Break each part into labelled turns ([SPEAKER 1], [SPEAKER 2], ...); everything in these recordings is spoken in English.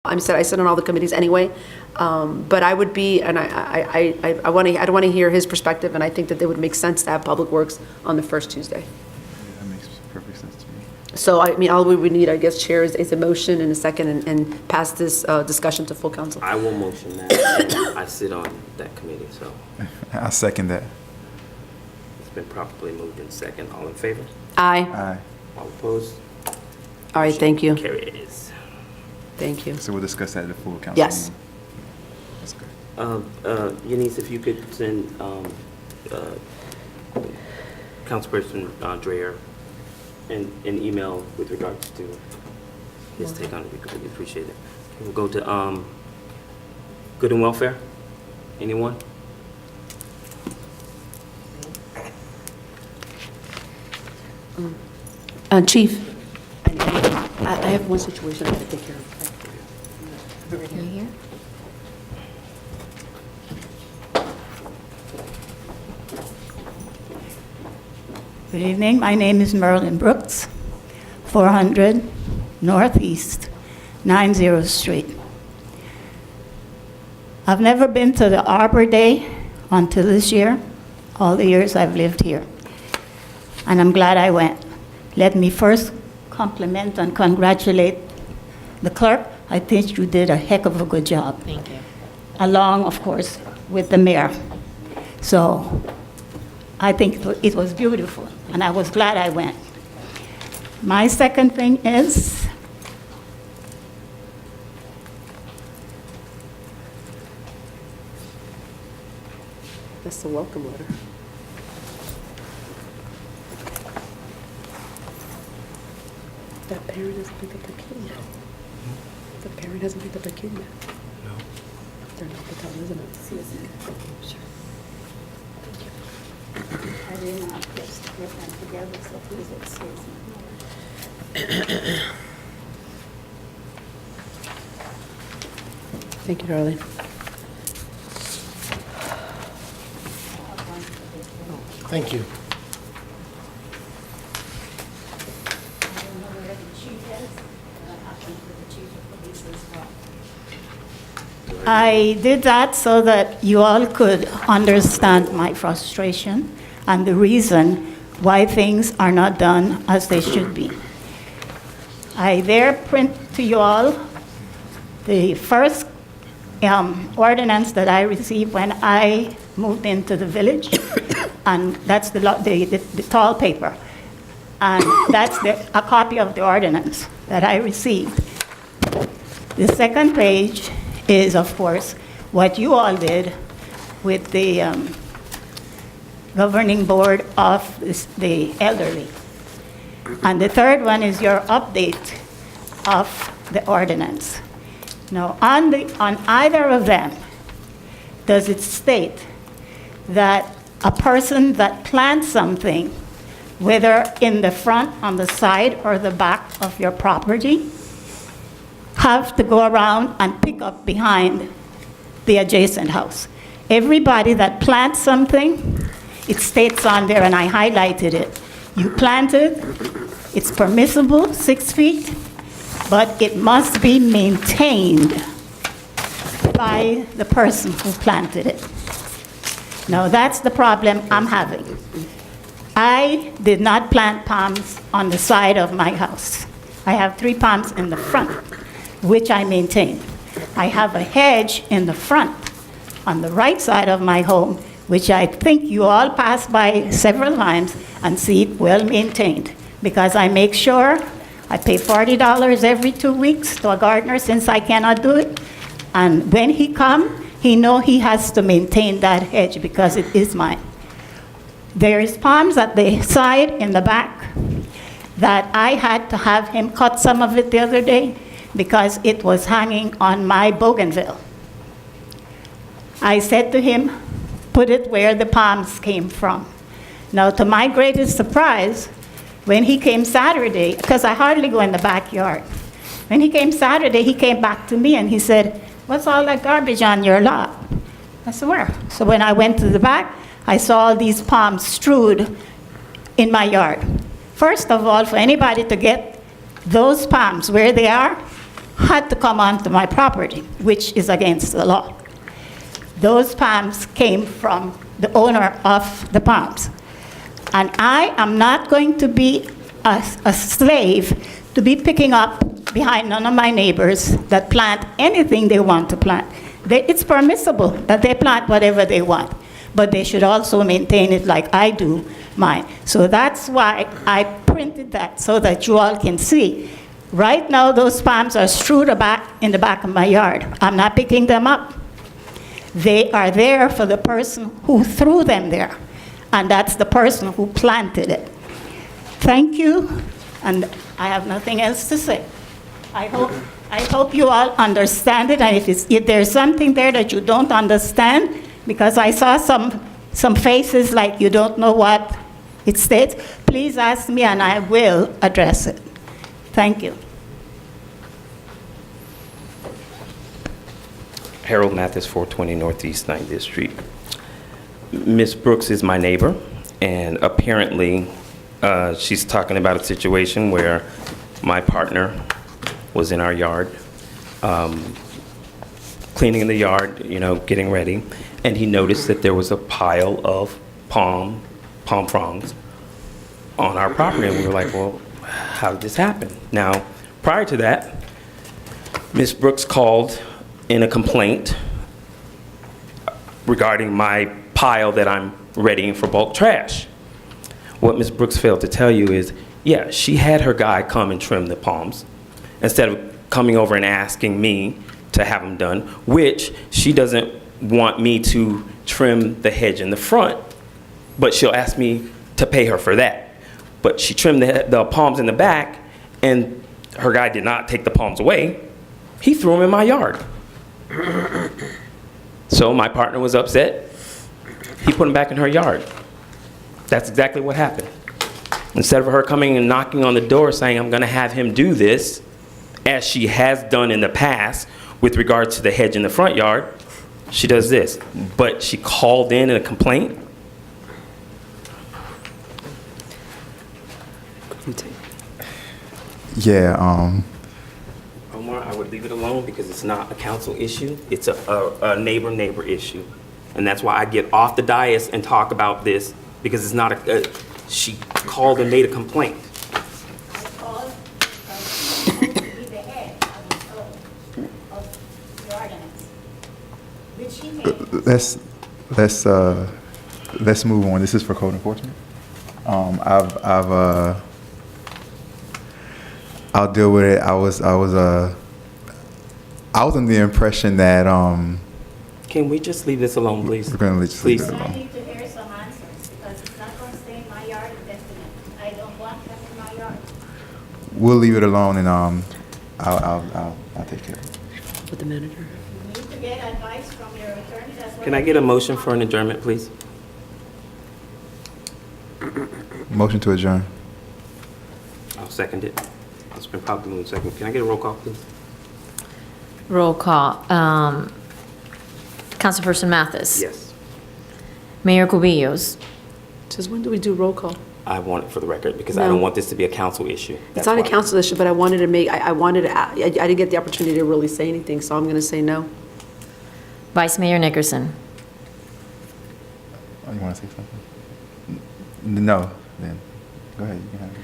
[SPEAKER 1] I sit on all the committees anyway, but I would be, and I want to hear his perspective, and I think that it would make sense to have Public Works on the first Tuesday.
[SPEAKER 2] That makes perfect sense to me.
[SPEAKER 1] So, I mean, all we would need, I guess, Chair, is a motion and a second, and pass this discussion to full council.
[SPEAKER 3] I will motion that. I sit on that committee, so
[SPEAKER 2] I second that.
[SPEAKER 3] it's been properly moved in second. All in favor?
[SPEAKER 1] Aye.
[SPEAKER 2] Aye.
[SPEAKER 3] All opposed?
[SPEAKER 1] All right, thank you.
[SPEAKER 3] Carries.
[SPEAKER 1] Thank you.
[SPEAKER 2] So we'll discuss that at the full council.
[SPEAKER 1] Yes.
[SPEAKER 2] meeting. That's good.
[SPEAKER 3] Eunice, if you could send Councilperson Dreyer an email with regards to his take on it, we completely appreciate it. We'll go to Good and Welfare. Anyone?
[SPEAKER 1] Chief, I have one situation I have to take care of.
[SPEAKER 4] You here?
[SPEAKER 5] Good evening. My name is Merlin Brooks, 400 Northeast 90th Street. I've never been to the Arbor Day until this year, all the years I've lived here. And I'm glad I went. Let me first compliment and congratulate the clerk. I think you did a heck of a good job.
[SPEAKER 4] Thank you.
[SPEAKER 5] Along, of course, with the mayor. So I think it was beautiful, and I was glad I went. My second thing is,
[SPEAKER 1] That's the welcome letter. That parent hasn't picked up their kid yet. The parent hasn't picked up their kid yet.
[SPEAKER 3] No.
[SPEAKER 1] They're not the town residents. Sure.
[SPEAKER 5] I did not get them together, so please excuse me.
[SPEAKER 1] Thank you, darling.
[SPEAKER 6] Thank you.
[SPEAKER 5] I don't know where the chief is, but I happened to the chief of police as well. I did that so that you all could understand my frustration and the reason why things are not done as they should be. I there print to you all the first ordinance that I received when I moved into the village, and that's the tall paper. And that's a copy of the ordinance that I received. The second page is, of course, what you all did with the governing board of the elderly. And the third one is your update of the ordinance. Now, on either of them, does it state that a person that plants something, whether in the front, on the side, or the back of your property, have to go around and pick up behind the adjacent house? Everybody that plants something, it states on there, and I highlighted it. You planted, it's permissible, 6 feet, but it must be maintained by the person who planted it. Now, that's the problem I'm having. I did not plant palms on the side of my house. I have 3 palms in the front, which I maintain. I have a hedge in the front on the right side of my home, which I think you all pass by several times and see it well maintained, because I make sure I pay $40 every 2 weeks to a gardener since I cannot do it. And when he comes, he knows he has to maintain that hedge because it is mine. There is palms at the side in the back that I had to have him cut some of it the other day because it was hanging on my bougainville. I said to him, put it where the palms came from. Now, to my greatest surprise, when he came Saturday, because I hardly go in the backyard, when he came Saturday, he came back to me and he said, what's all that garbage on your lot? I said, where? So when I went to the back, I saw all these palms strewed in my yard. First of all, for anybody to get those palms where they are, had to come onto my property, which is against the law. Those palms came from the owner of the palms. And I am not going to be a slave to be picking up behind none of my neighbors that plant anything they want to plant. It's permissible that they plant whatever they want, but they should also maintain it like I do mine. So that's why I printed that so that you all can see. Right now, those palms are strewed in the back of my yard. I'm not picking them up. They are there for the person who threw them there, and that's the person who planted it. Thank you, and I have nothing else to say. I hope you all understand it, and if there's something there that you don't understand, because I saw some faces like you don't know what it states, please ask me and I will address it. Thank you.
[SPEAKER 3] Harold Mathis, 420 Northeast 90th Street. Ms. Brooks is my neighbor, and apparently she's talking about a situation where my partner was in our yard, cleaning the yard, getting ready, and he noticed that there was a pile of palm fronds on our property, and we were like, well, how did this happen? Now, prior to that, Ms. Brooks called in a complaint regarding my pile that I'm readying for bulk trash. What Ms. Brooks failed to tell you is, yeah, she had her guy come and trim the palms instead of coming over and asking me to have them done, which she doesn't want me to trim the hedge in the front, but she'll ask me to pay her for that. But she trimmed the palms in the back, and her guy did not take the palms away. He threw them in my yard. So my partner was upset. He put them back in her yard. That's exactly what happened. Instead of her coming and knocking on the door saying, I'm going to have him do this, as she has done in the past with regards to the hedge in the front yard, she does this. But she called in a complaint.
[SPEAKER 2] Yeah,
[SPEAKER 3] Omar, I would leave it alone because it's not a council issue. It's a neighbor issue. And that's why I get off the dais and talk about this, because it's not she called and made a complaint.
[SPEAKER 5] I called to be the head of the ordinance, which he made.
[SPEAKER 2] let's move on. This is for code enforcement. I'll deal with it. I was under the impression that
[SPEAKER 3] Can we just leave this alone, please?
[SPEAKER 2] we're gonna just leave
[SPEAKER 3] Please.
[SPEAKER 2] it
[SPEAKER 5] I
[SPEAKER 2] alone.
[SPEAKER 5] need to hear some answers, because it's not going to stay in my yard indefinitely. I don't want them in my yard.
[SPEAKER 2] We'll leave it alone, and I'll take care of it.
[SPEAKER 1] With the manager.
[SPEAKER 5] You need to get advice from your attorney. That's what
[SPEAKER 3] Can I get a motion for an adjournment, please?
[SPEAKER 2] Motion to adjourn.
[SPEAKER 3] I'll second it. It's been probably moved second. Can I get a roll call, please?
[SPEAKER 4] Roll call. Councilperson Mathis.
[SPEAKER 3] Yes.
[SPEAKER 4] Mayor Cubillos.
[SPEAKER 1] Says, when do we do roll call?
[SPEAKER 3] I want it for the record because I
[SPEAKER 1] No.
[SPEAKER 3] don't want this to be a council issue.
[SPEAKER 1] It's
[SPEAKER 3] That's
[SPEAKER 1] not a
[SPEAKER 3] why.
[SPEAKER 1] council issue, but I wanted to make, I wanted to, I didn't get the opportunity to really say anything, so I'm going to say no.
[SPEAKER 4] Vice Mayor Nickerson.
[SPEAKER 2] Oh, you want to say something? No, then go ahead. You can have it.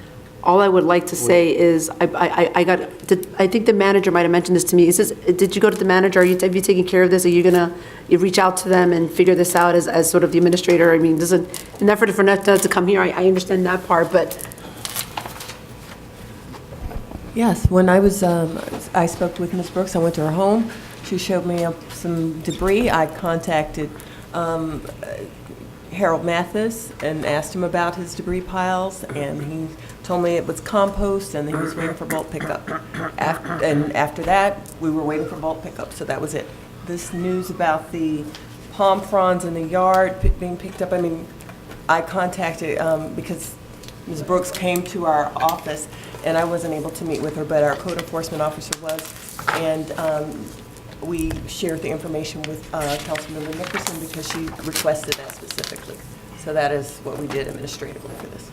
[SPEAKER 1] All I would like to say is, I think the manager might have mentioned this to me. He says, did you go to the manager? Have you taken care of this? Are you going to reach out to them and figure this out as sort of the administrator? I mean, in effort for Netta to come here, I understand that part, but
[SPEAKER 7] Yes, when I spoke with Ms. Brooks, I went to her home. She showed me some debris. I contacted Harold Mathis and asked him about his debris piles, and he told me it was compost and he was waiting for bulk pickup. And after that, we were waiting for bulk pickup, so that was it. This news about the palm fronds in the yard being picked up, I mean, I contacted, because Ms. Brooks came to our office, and I wasn't able to meet with her, but our code enforcement officer was, and we shared the information with Councilmember Nickerson because she requested that specifically. So that is what we did administratively for this.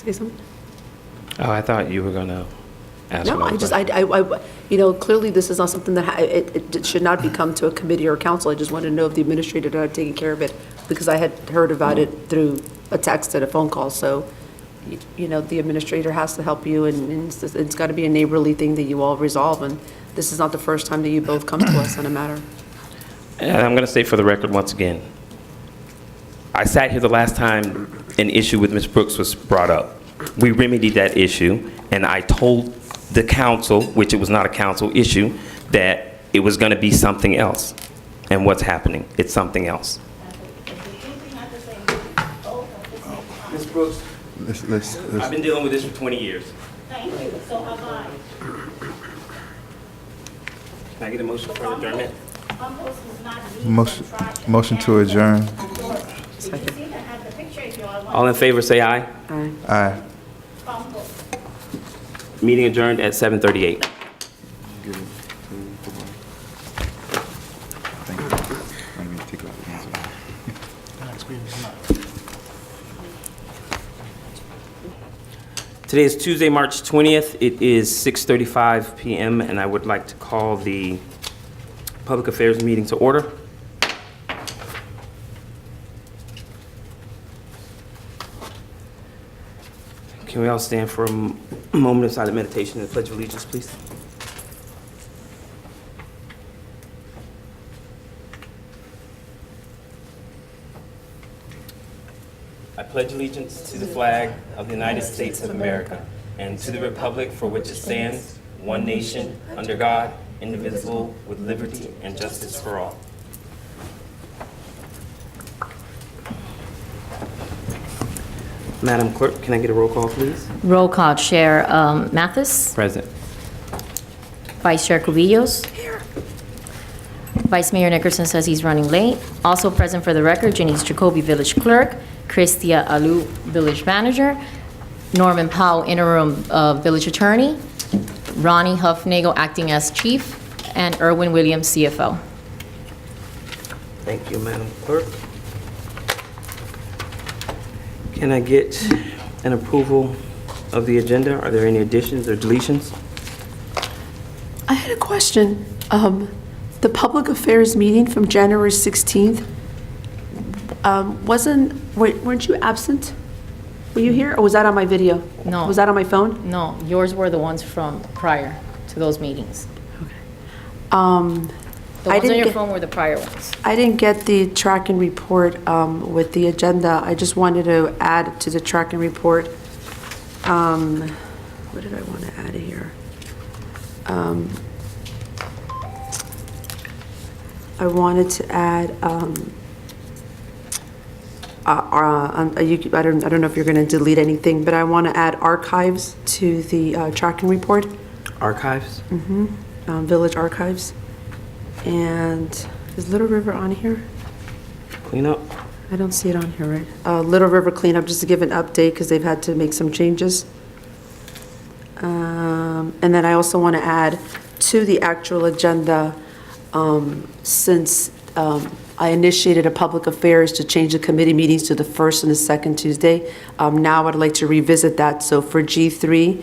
[SPEAKER 1] Say something?
[SPEAKER 3] Oh, I thought you were going to ask
[SPEAKER 1] No,
[SPEAKER 3] another
[SPEAKER 1] I just,
[SPEAKER 3] question.
[SPEAKER 1] clearly this is not something that, it should not become to a committee or council. I just wanted to know if the administrator had taken care of it, because I had heard about it through a text and a phone call. So, the administrator has to help you, and it's got to be a neighborly thing that you all resolve. And this is not the first time that you both come to us on a matter.
[SPEAKER 3] And I'm going to say for the record once again, I sat here the last time an issue with Ms. Brooks was brought up. We remedied that issue, and I told the council, which it was not a council issue, that it was going to be something else. And what's happening? It's something else. Ms. Brooks, I've been dealing with this for 20 years.
[SPEAKER 5] Thank you, so have I.
[SPEAKER 3] Can I get a motion for adjournment?
[SPEAKER 5] Compost is not
[SPEAKER 2] Motion to adjourn.
[SPEAKER 3] All in favor, say aye.
[SPEAKER 1] Aye.
[SPEAKER 2] Aye.
[SPEAKER 3] Meeting adjourned at 7:38. Today is Tuesday, March 20th. It is 6:35 PM, and I would like to call the Public Affairs meeting to order. Can we all stand for a moment of silent meditation and pledge of allegiance, please? I pledge allegiance to the flag of the United States of America and to the republic for which it stands, one nation, under God, indivisible, with liberty and justice for all. Madam Clerk, can I get a roll call, please?
[SPEAKER 4] Roll call. Chair Mathis.
[SPEAKER 3] Present.
[SPEAKER 4] Vice Chair Cubillos. Here. Vice Mayor Nickerson says he's running late. Also present for the record, Janice Jacoby, Village Clerk. Christia Alou, Village Manager. Norman Powell, Interim Village Attorney. Ronnie Huffnagel, Acting as Chief. And Erwin Williams, CFO.
[SPEAKER 3] Thank you, Madam Clerk. Can I get an approval of the agenda? Are there any additions or deletions?
[SPEAKER 1] I had a question. The public affairs meeting from January 16th, weren't you absent? Were you here, or was that on my video?
[SPEAKER 4] No.
[SPEAKER 1] Was that on my phone?
[SPEAKER 4] No, yours were the ones from prior to those meetings. The
[SPEAKER 1] I
[SPEAKER 4] ones on
[SPEAKER 1] didn't
[SPEAKER 4] your
[SPEAKER 1] get-
[SPEAKER 4] phone were the prior ones.
[SPEAKER 1] I didn't get the tracking report with the agenda. I just wanted to add to the tracking report. What did I want to add here? I wanted to add, I don't know if you're going to delete anything, but I want to add archives to the tracking report,
[SPEAKER 3] Archives?
[SPEAKER 1] village archives. And is Little River on here?
[SPEAKER 3] Cleanup?
[SPEAKER 1] I don't see it on here, right? Little River cleanup, just to give an update, because they've had to make some changes. And then I also want to add to the actual agenda, since I initiated a public affairs to change the committee meetings to the first and the second Tuesday, now I'd like to revisit that. So for G3,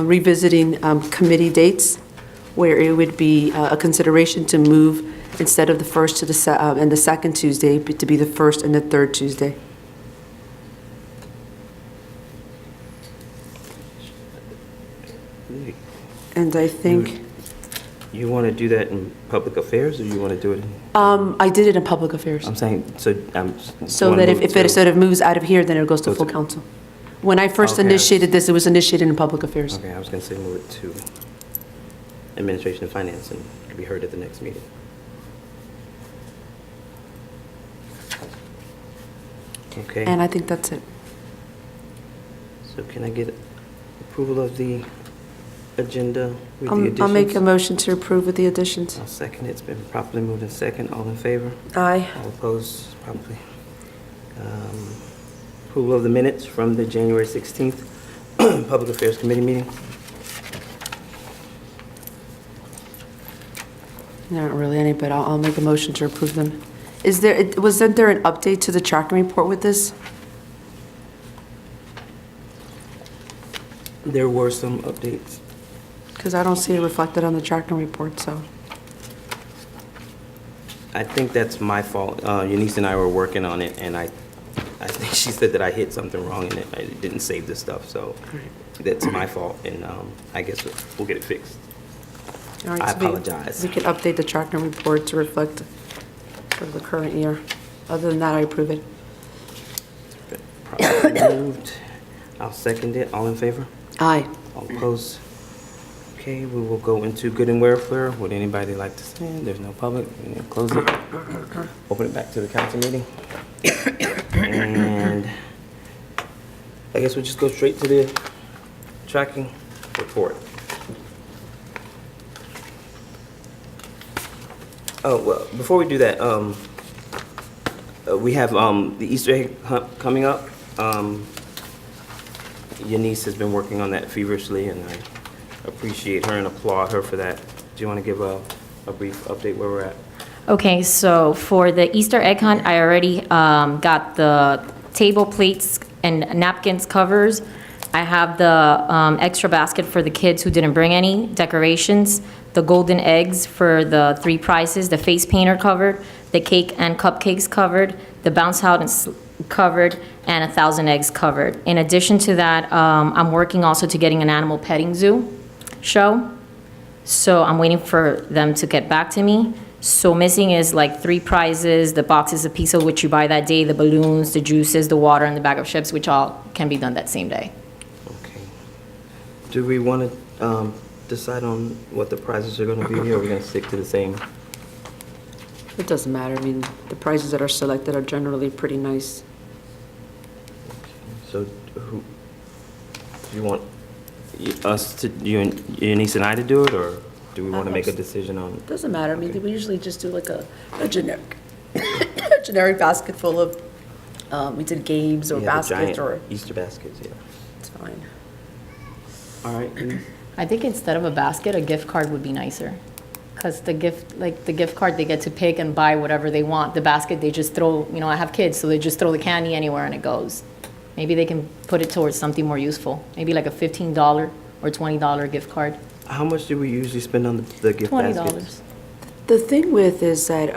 [SPEAKER 1] revisiting committee dates, where it would be a consideration to move instead of the first to the and the second Tuesday, but to be the first and the third Tuesday. And I think,
[SPEAKER 3] You want to do that in public affairs, or you want to do it in?
[SPEAKER 1] I did it in public affairs.
[SPEAKER 3] I'm saying, so
[SPEAKER 1] So
[SPEAKER 3] wanna
[SPEAKER 1] that
[SPEAKER 3] move
[SPEAKER 1] if
[SPEAKER 3] to-
[SPEAKER 1] it sort of moves out of here, then it goes to
[SPEAKER 3] Goes
[SPEAKER 1] full
[SPEAKER 3] to-
[SPEAKER 1] council. When I first
[SPEAKER 3] Okay.
[SPEAKER 1] initiated this, it was initiated in public affairs.
[SPEAKER 3] Okay, I was going to say move it to Administration and Finance and be heard at the next meeting. Okay,
[SPEAKER 1] And I think that's it.
[SPEAKER 3] so can I get approval of the agenda with the additions?
[SPEAKER 1] I'll make a motion to approve with the additions.
[SPEAKER 3] I'll second it. It's been properly moved in second. All in favor?
[SPEAKER 1] Aye.
[SPEAKER 3] All opposed? Probably. Approval of the minutes from the January 16th Public Affairs Committee meeting.
[SPEAKER 1] Not really any, but I'll make a motion to approve them. Wasn't there an update to the tracking report with this?
[SPEAKER 3] There were some updates.
[SPEAKER 1] Because I don't see it reflected on the tracking report, so.
[SPEAKER 3] I think that's my fault. Eunice and I were working on it, and I think she said that I hit something wrong in it. I didn't save the stuff, so that's my fault, and I guess we'll get it fixed.
[SPEAKER 1] All right,
[SPEAKER 3] I
[SPEAKER 1] so we-
[SPEAKER 3] apologize.
[SPEAKER 1] We could update the tracking report to reflect sort of the current year. Other than that, I approve it.
[SPEAKER 3] Probably moved. I'll second it. All in favor?
[SPEAKER 1] Aye.
[SPEAKER 3] All opposed? Okay, we will go into good and welfare. Would anybody like to stand? There's no public. We're gonna close it. Open it back to the council meeting. And I guess we'll just go straight to the tracking report. Oh, well, before we do that, we have the Easter egg hunt coming up. Eunice has been working on that feverishly, and I appreciate her and applaud her for that. Do you want to give a brief update where we're at?
[SPEAKER 4] Okay, so for the Easter egg hunt, I already got the table plates and napkins covers. I have the extra basket for the kids who didn't bring any decorations, the golden eggs for the 3 prizes, the face painter covered, the cake and cupcakes covered, the bounce house covered, and 1,000 eggs covered. In addition to that, I'm working also to getting an animal petting zoo show. So I'm waiting for them to get back to me. So missing is like 3 prizes, the boxes of pizza which you buy that day, the balloons, the juices, the water, and the bag of chips, which all can be done that same day.
[SPEAKER 3] Okay. Do we want to decide on what the prizes are going to be, or are we going to stick to the same?
[SPEAKER 1] It doesn't matter. I mean, the prizes that are selected are generally pretty nice.
[SPEAKER 3] So who, you want us to, Eunice and I to do it, or do we want to make a decision on?
[SPEAKER 1] It doesn't matter. I mean,
[SPEAKER 3] Okay.
[SPEAKER 1] we usually just do like a generic, generic basket full of, we did games or
[SPEAKER 3] Yeah, the
[SPEAKER 1] baskets
[SPEAKER 3] giant
[SPEAKER 1] or,
[SPEAKER 3] Easter baskets, yeah.
[SPEAKER 1] it's fine.
[SPEAKER 3] All right. Eunice?
[SPEAKER 4] I think instead of a basket, a gift card would be nicer. Because the gift card, they get to pick and buy whatever they want. The basket, they just throw, I have kids, so they just throw the candy anywhere and it goes. Maybe they can put it towards something more useful. Maybe like a $15 or $20 gift card.
[SPEAKER 3] How much do we usually spend on the gift baskets?
[SPEAKER 4] $20.
[SPEAKER 1] The thing with is that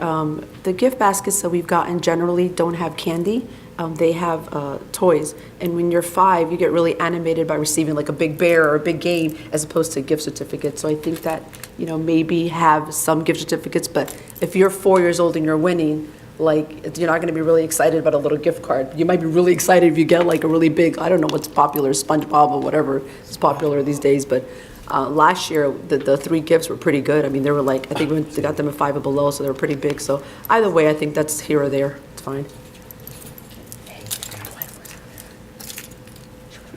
[SPEAKER 1] the gift baskets that we've gotten generally don't have candy. They have toys. And when you're 5, you get really animated by receiving like a big bear or a big game as opposed to gift certificates. So I think that, maybe have some gift certificates, but if you're 4 years old and you're winning, like, you're not going to be really excited about a little gift card. You might be really excited if you get like a really big, I don't know what's popular, SpongeBob or whatever is popular these days, but last year, the 3 gifts were pretty good. I mean, they were like, I think we got them at 5 or below, so they were pretty big. So either way, I think that's here or there. It's fine.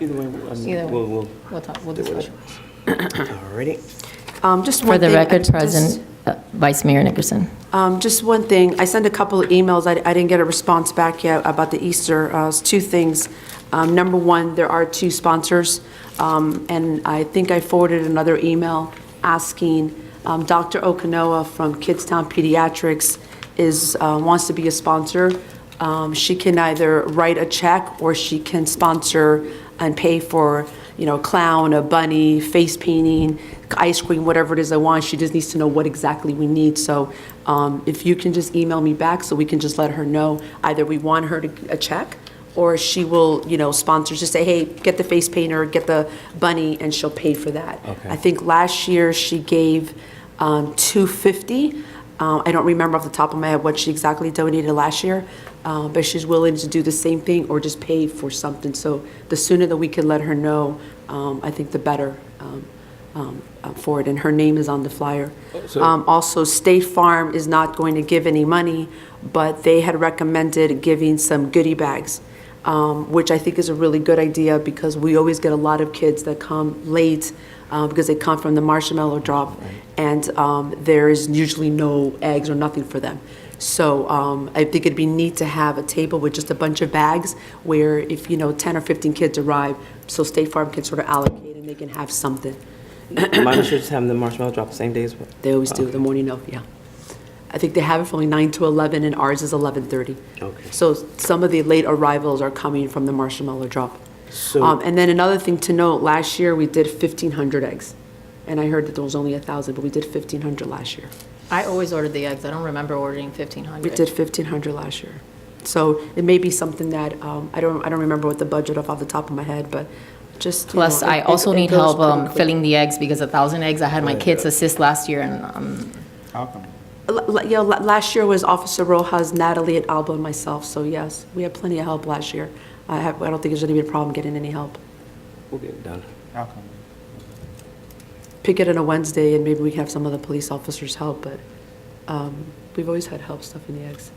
[SPEAKER 3] Either way,
[SPEAKER 4] Either way.
[SPEAKER 3] we'll
[SPEAKER 4] We'll discuss.
[SPEAKER 3] alrighty.
[SPEAKER 1] Just
[SPEAKER 4] For
[SPEAKER 1] one
[SPEAKER 4] the
[SPEAKER 1] thing,
[SPEAKER 4] record,
[SPEAKER 1] just-
[SPEAKER 4] President, Vice Mayor Nickerson.
[SPEAKER 1] Just one thing, I sent a couple of emails, I didn't get a response back yet about the Easter. It's 2 things. Number 1, there are 2 sponsors, and I think I forwarded another email asking Dr. Okanoa from Kidstown Pediatrics wants to be a sponsor. She can either write a check or she can sponsor and pay for, a clown, a bunny, face painting, ice cream, whatever it is I want. She just needs to know what exactly we need. So if you can just email me back so we can just let her know, either we want her to a check or she will, sponsor, just say, hey, get the face painter, get the bunny, and she'll pay for that.
[SPEAKER 3] Okay.
[SPEAKER 1] I think last year she gave $250. I don't remember off the top of my head what she exactly donated last year, but she's willing to do the same thing or just pay for something. So the sooner that we can let her know, I think the better for it. And her name is on the flyer.
[SPEAKER 3] So-
[SPEAKER 1] Also, State Farm is not going to give any money, but they had recommended giving some goodie bags, which I think is a really good idea because we always get a lot of kids that come late because they come from the marshmallow drop, and there is usually no eggs or nothing for them. So I think it'd be neat to have a table with just a bunch of bags where if, 10 or 15 kids arrive, so State Farm can sort of allocate and they can have something.
[SPEAKER 3] Mine should just have the marshmallow drop the same day as well.
[SPEAKER 1] They always do, the morning of, yeah. I think they have it from like 9 to 11 and ours is 11:30.
[SPEAKER 3] Okay.
[SPEAKER 1] So some of the late arrivals are coming from the marshmallow drop.
[SPEAKER 3] So-
[SPEAKER 1] And then another thing to note, last year, we did 1,500 eggs. And I heard that there was only 1,000, but we did 1,500 last year.
[SPEAKER 4] I always ordered the eggs. I don't remember ordering
[SPEAKER 1] We
[SPEAKER 4] 1,500.
[SPEAKER 1] did 1,500 last year. So it may be something that, I don't remember what the budget off the top of my head, but just, you
[SPEAKER 4] Plus,
[SPEAKER 1] know,
[SPEAKER 4] I also
[SPEAKER 1] it
[SPEAKER 4] need
[SPEAKER 1] goes
[SPEAKER 4] help
[SPEAKER 1] pretty quick.
[SPEAKER 4] filling the eggs because 1,000 eggs, I had my kids assist last year and
[SPEAKER 1] Last year was Officer Rojas, Natalie, and Alba, and myself, so yes, we had plenty of help last year. I don't think there's gonna be a problem getting any help.
[SPEAKER 3] We'll get it done.
[SPEAKER 1] Pick it on a Wednesday, and maybe we can have some of the police officers help, but we've always had help stuffing the eggs.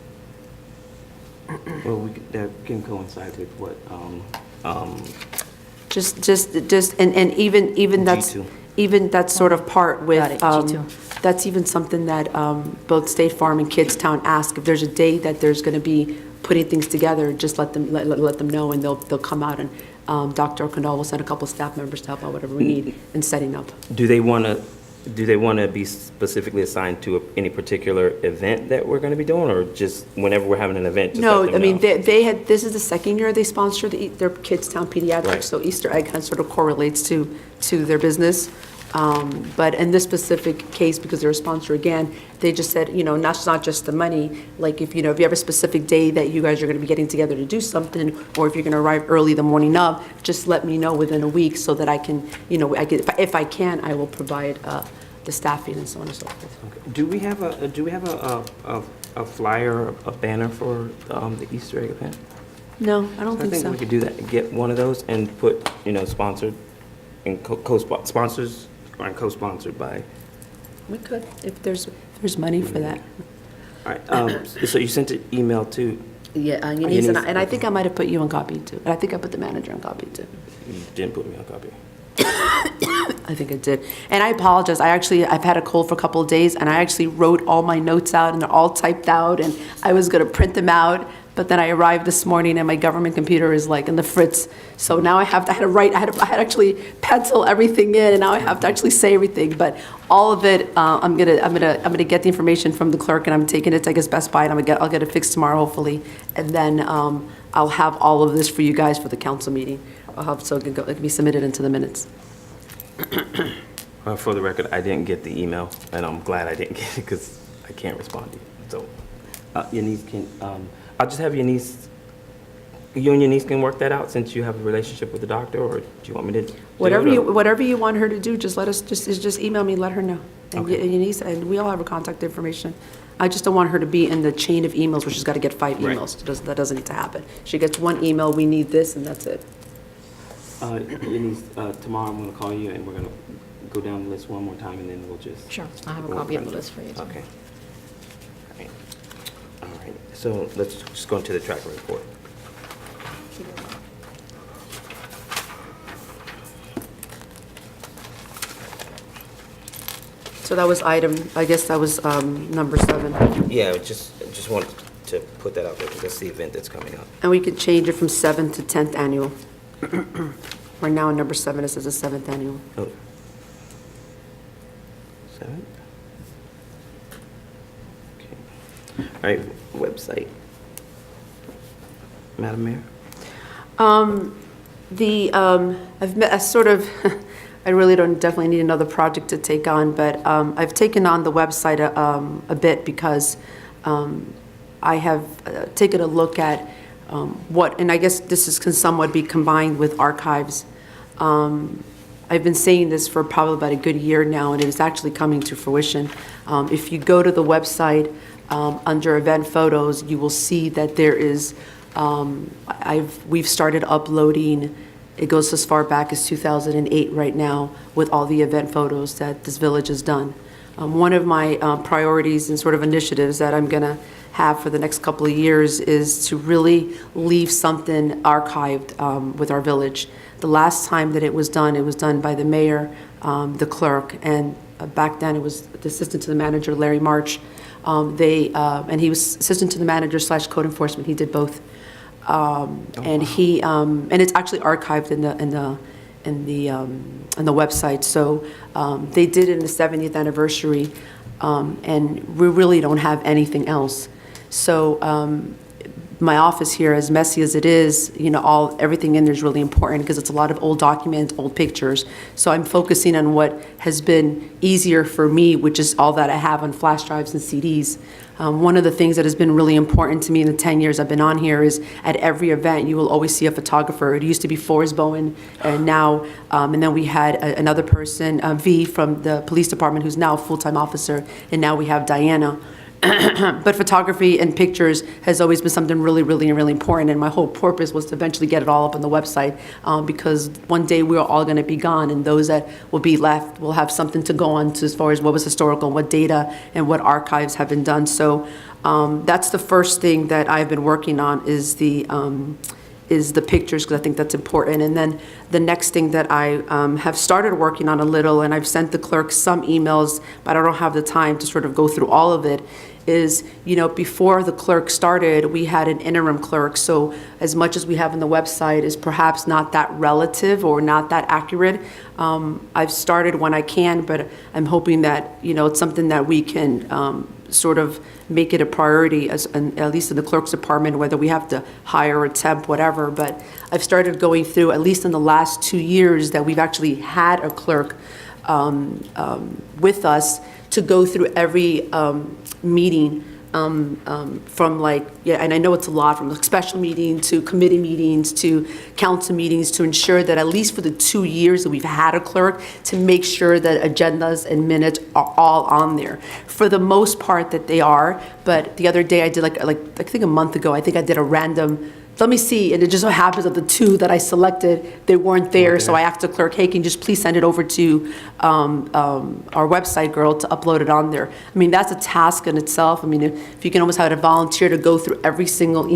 [SPEAKER 3] Well, that can coincide with what,
[SPEAKER 1] And even that's,
[SPEAKER 3] G2.
[SPEAKER 1] even that's sort of part with,
[SPEAKER 4] Got it, G2.
[SPEAKER 1] that's even something that both State Farm and Kidstown ask, if there's a day that there's going to be putting things together, just let them know, and they'll come out, and Dr. O'Connell will send a couple staff members to help out whatever we need in setting up.
[SPEAKER 3] do they want to be specifically assigned to any particular event that we're going to be doing, or just whenever we're having an event, just let
[SPEAKER 1] No,
[SPEAKER 3] them
[SPEAKER 1] I mean,
[SPEAKER 3] know?
[SPEAKER 1] they had, this is the second year they sponsor their Kidstown Pediatrics,
[SPEAKER 3] Right.
[SPEAKER 1] so Easter egg hunt sort of correlates to their business. But in this specific case, because they're a sponsor again, they just said, you know, not just the money, like if you have a specific day that you guys are going to be getting together to do something, or if you're going to arrive early the morning of, just let me know within a week so that I can, if I can, I will provide the staffing and so on and so forth.
[SPEAKER 3] Okay. Do we have a flyer, a banner for the Easter egg event?
[SPEAKER 1] No, I don't
[SPEAKER 3] I
[SPEAKER 1] think
[SPEAKER 3] think
[SPEAKER 1] so.
[SPEAKER 3] we could do that, get one of those and put, sponsored and sponsors and co-sponsored by.
[SPEAKER 1] We could, if there's money for that.
[SPEAKER 3] All right, so you sent an email to,
[SPEAKER 1] Yeah,
[SPEAKER 3] Eunice,
[SPEAKER 1] and I think I might have put you on copy too. And I think I put the manager on copy too.
[SPEAKER 3] you didn't put me on copy.
[SPEAKER 1] I think I did. And I apologize. I've had a cold for a couple of days, and I actually wrote all my notes out, and they're all typed out, and I was going to print them out. But then I arrived this morning, and my government computer is like in the fritz. So now I had to write. I had to actually pencil everything in, and now I have to actually say everything. But all of it, I'm gonna get the information from the clerk, and I'm taking it to, I guess, Best Buy, and I'll get it fixed tomorrow, hopefully. And then I'll have all of this for you guys for the council meeting. So it can be submitted into the minutes.
[SPEAKER 3] For the record, I didn't get the email, and I'm glad I didn't get it because I can't respond to you. So, Eunice I'll just have Eunice, you and Eunice can work that out since you have a relationship with the doctor, or do you want me to? do
[SPEAKER 1] Whatever
[SPEAKER 3] it,
[SPEAKER 1] you,
[SPEAKER 3] or-
[SPEAKER 1] whatever you want her to do, just email me, let her know. And
[SPEAKER 3] Okay.
[SPEAKER 1] Eunice, and we all have her contact information. I just don't want her to be in the chain of emails where she's got to get 5
[SPEAKER 3] Right.
[SPEAKER 1] emails. That doesn't need to happen. She gets one email, we need this, and that's it.
[SPEAKER 3] Eunice, tomorrow I'm going to call you, and we're going to go down the list one more time, and then we'll just.
[SPEAKER 4] Sure, I have a
[SPEAKER 3] we'll
[SPEAKER 4] copy of
[SPEAKER 3] run
[SPEAKER 4] the
[SPEAKER 3] through.
[SPEAKER 4] list for you, too.
[SPEAKER 3] Okay. All right, so let's just go into the tracker report.
[SPEAKER 1] So that was I guess that was number 7.
[SPEAKER 3] Yeah, just wanted to put that out there, because that's the event that's coming up.
[SPEAKER 1] And we could change it from 7th to 10th annual. We're now in number 7, it says the 7th annual.
[SPEAKER 3] Oh. 7? Okay. All right, website. Madam Mayor?
[SPEAKER 1] I really don't definitely need another project to take on, but I've taken on the website a bit because I have taken a look at and I guess can somewhat be combined with archives. I've been saying this for probably about a good year now, and it is actually coming to fruition. If you go to the website, under event photos, you will see that there is, we've started uploading. It goes as far back as 2008 right now with all the event photos that this village has done. One of my priorities and sort of initiatives that I'm going to have for the next couple of years is to really leave something archived with our village. The last time that it was done by the mayor, the clerk, and back then it was the assistant to the manager, Larry March. And he was assistant to the manager / code enforcement. He did both. And it's actually archived in the website. So they did it in the 70th anniversary, and we really don't have anything else. So my office here, as messy as it is, everything in there is really important because it's a lot of old documents, old pictures. So I'm focusing on what has been easier for me, which is all that I have on flash drives and CDs. One of the things that has been really important to me in the 10 years I've been on here is at every event, you will always see a photographer. It used to be Forrest Bowen, and now, and then we had another person, V from the police department, who's now a full-time officer, and now we have Diana. But photography and pictures has always been something really, really, really important, and my whole purpose was to eventually get it all up on the website, because one day we're all going to be gone, and those that will be left will have something to go on to as far as what was historical, what data, and what archives have been done. So that's the first thing that I've been working on is the pictures, because I think that's important. And then the next thing that I have started working on a little, and I've sent the clerk some emails, but I don't have the time to sort of go through all of it, is, before the clerk started, we had an interim clerk. So as much as we have on the website is perhaps not that relative or not that accurate. I've started when I can, but I'm hoping that, it's something that we can sort of make it a priority, at least in the clerk's department, whether we have to hire a temp, whatever. But I've started going through, at least in the last 2 years that we've actually had a clerk with us, to go through every meeting from and I know it's a lot, from special meeting to committee meetings to council meetings, to ensure that at least for the 2 years that we've had a clerk, to make sure that agendas and minutes are all on there. For the most part that they are, but the other day I did I think a month ago, I think I did a random, let me see, and it just so happens that the 2 that I selected, they weren't there, so I asked the clerk, hey, can you just please send it over to our website girl to upload it on there. I mean, that's a task in itself. I mean, if you can almost have a volunteer to go through every single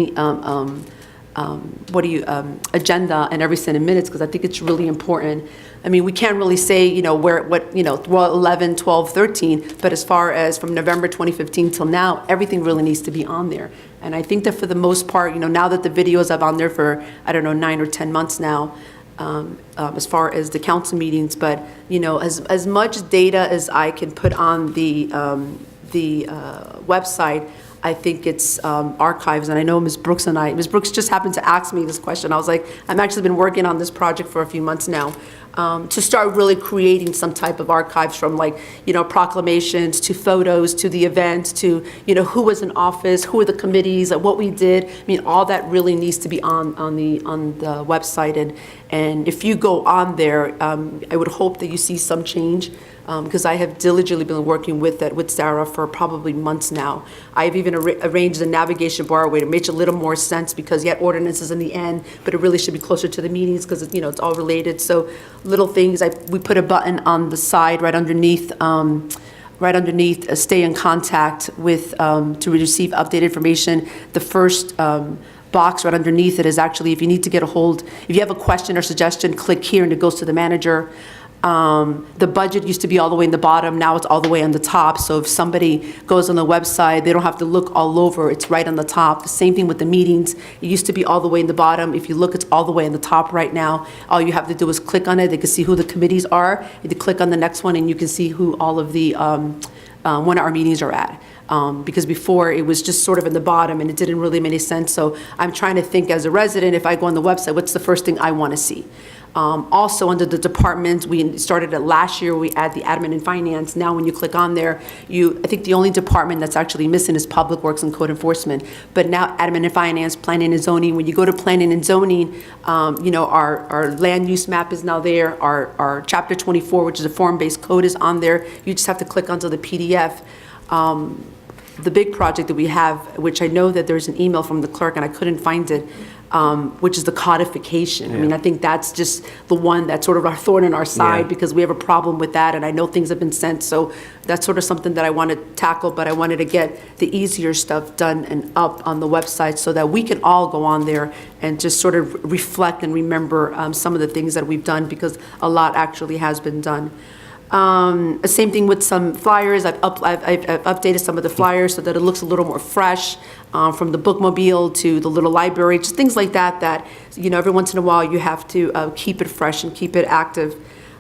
[SPEAKER 1] agenda and every single minutes, because I think it's really important. I mean, we can't really say, well, 11, 12, 13, but as far as from November 2015 till now, everything really needs to be on there. And I think that for the most part, now that the videos I've on there for, 9 or 10 months now, as far as the council meetings, but, as much data as I can put on the website, I think it's archives, and I know Ms. Brooks just happened to ask me this question. I was like, I've actually been working on this project for a few months now, to start really creating some type of archives from proclamations to photos to the events to, who was in office, who are the committees, what we did. I mean, all that really needs to be on the website, and if you go on there, I would hope that you see some change. Because I have diligently been working with Sarah for probably months now. I've even arranged a navigation bar way to make it a little more sense, because yet ordinances in the end, but it really should be closer to the meetings because it's all related. So little things, we put a button on the side right underneath stay in contact with, to receive updated information. The first box right underneath it is actually, if you need to get if you have a question or suggestion, click here and it goes to the manager. The budget used to be all the way in the bottom, now it's all the way on the top, so if somebody goes on the website, they don't have to look all over, it's right on the top. The same thing with the meetings, it used to be all the way in the bottom. If you look, it's all the way on the top right now. All you have to do is click on it, they can see who the committees are, you can click on the next one and you can see who all of the, when our meetings are at. Because before it was just sort of in the bottom and it didn't really make any sense, so I'm trying to think as a resident, if I go on the website, what's the first thing I want to see? Also, under the departments, we started it last year, we add the admin and finance. Now, when you click on there, I think the only department that's actually missing is Public Works and Code Enforcement. But now, admin and finance, planning and zoning. When you go to planning and zoning, our land use map is now there. Our Chapter 24, which is a form-based code, is on there. You just have to click onto the PDF. The big project that we have, which I know that there's an email from the clerk and I couldn't find it, which is the codification. I mean, I think that's just the one that's sort of our thorn in our side, because we have a problem with that, and I know things have been sent, so that's sort of something that I want to tackle, but I wanted to get the easier stuff done and up on the website so that we can all go on there and just sort of reflect and remember some of the things that we've done, because a lot actually has been done. Same thing with some flyers. I've updated some of the flyers so that it looks a little more fresh, from the bookmobile to the little library, just things like that, every once in a while you have to keep it fresh and keep it active.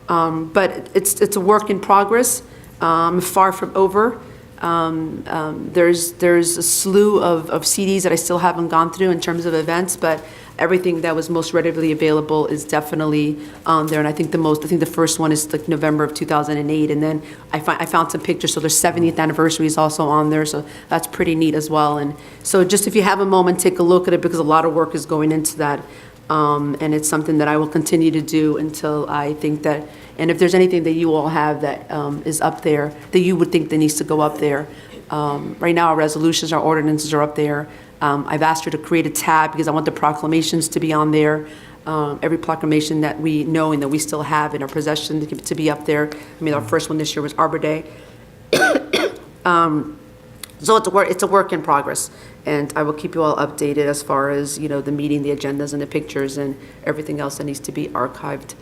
[SPEAKER 1] But it's a work in progress, far from over. There's a slew of CDs that I still haven't gone through in terms of events, but everything that was most readily available is definitely on there. And I think the first one is like November of 2008. And then I found some pictures, so their 70th anniversary is also on there, so that's pretty neat as well. And so just if you have a moment, take a look at it, because a lot of work is going into that. And it's something that I will continue to do until I think that, and if there's anything that you all have that is up there, that you would think that needs to go up there. Right now, our resolutions, our ordinances are up there. I've asked her to create a tab because I want the proclamations to be on there. Every proclamation that we know and that we still have in our possession to be up there. I mean, our first one this year was Arbor Day. So it's a work in progress, and I will keep you all updated as far as, you know, the meeting, the agendas, and the pictures, and everything else that needs to be archived,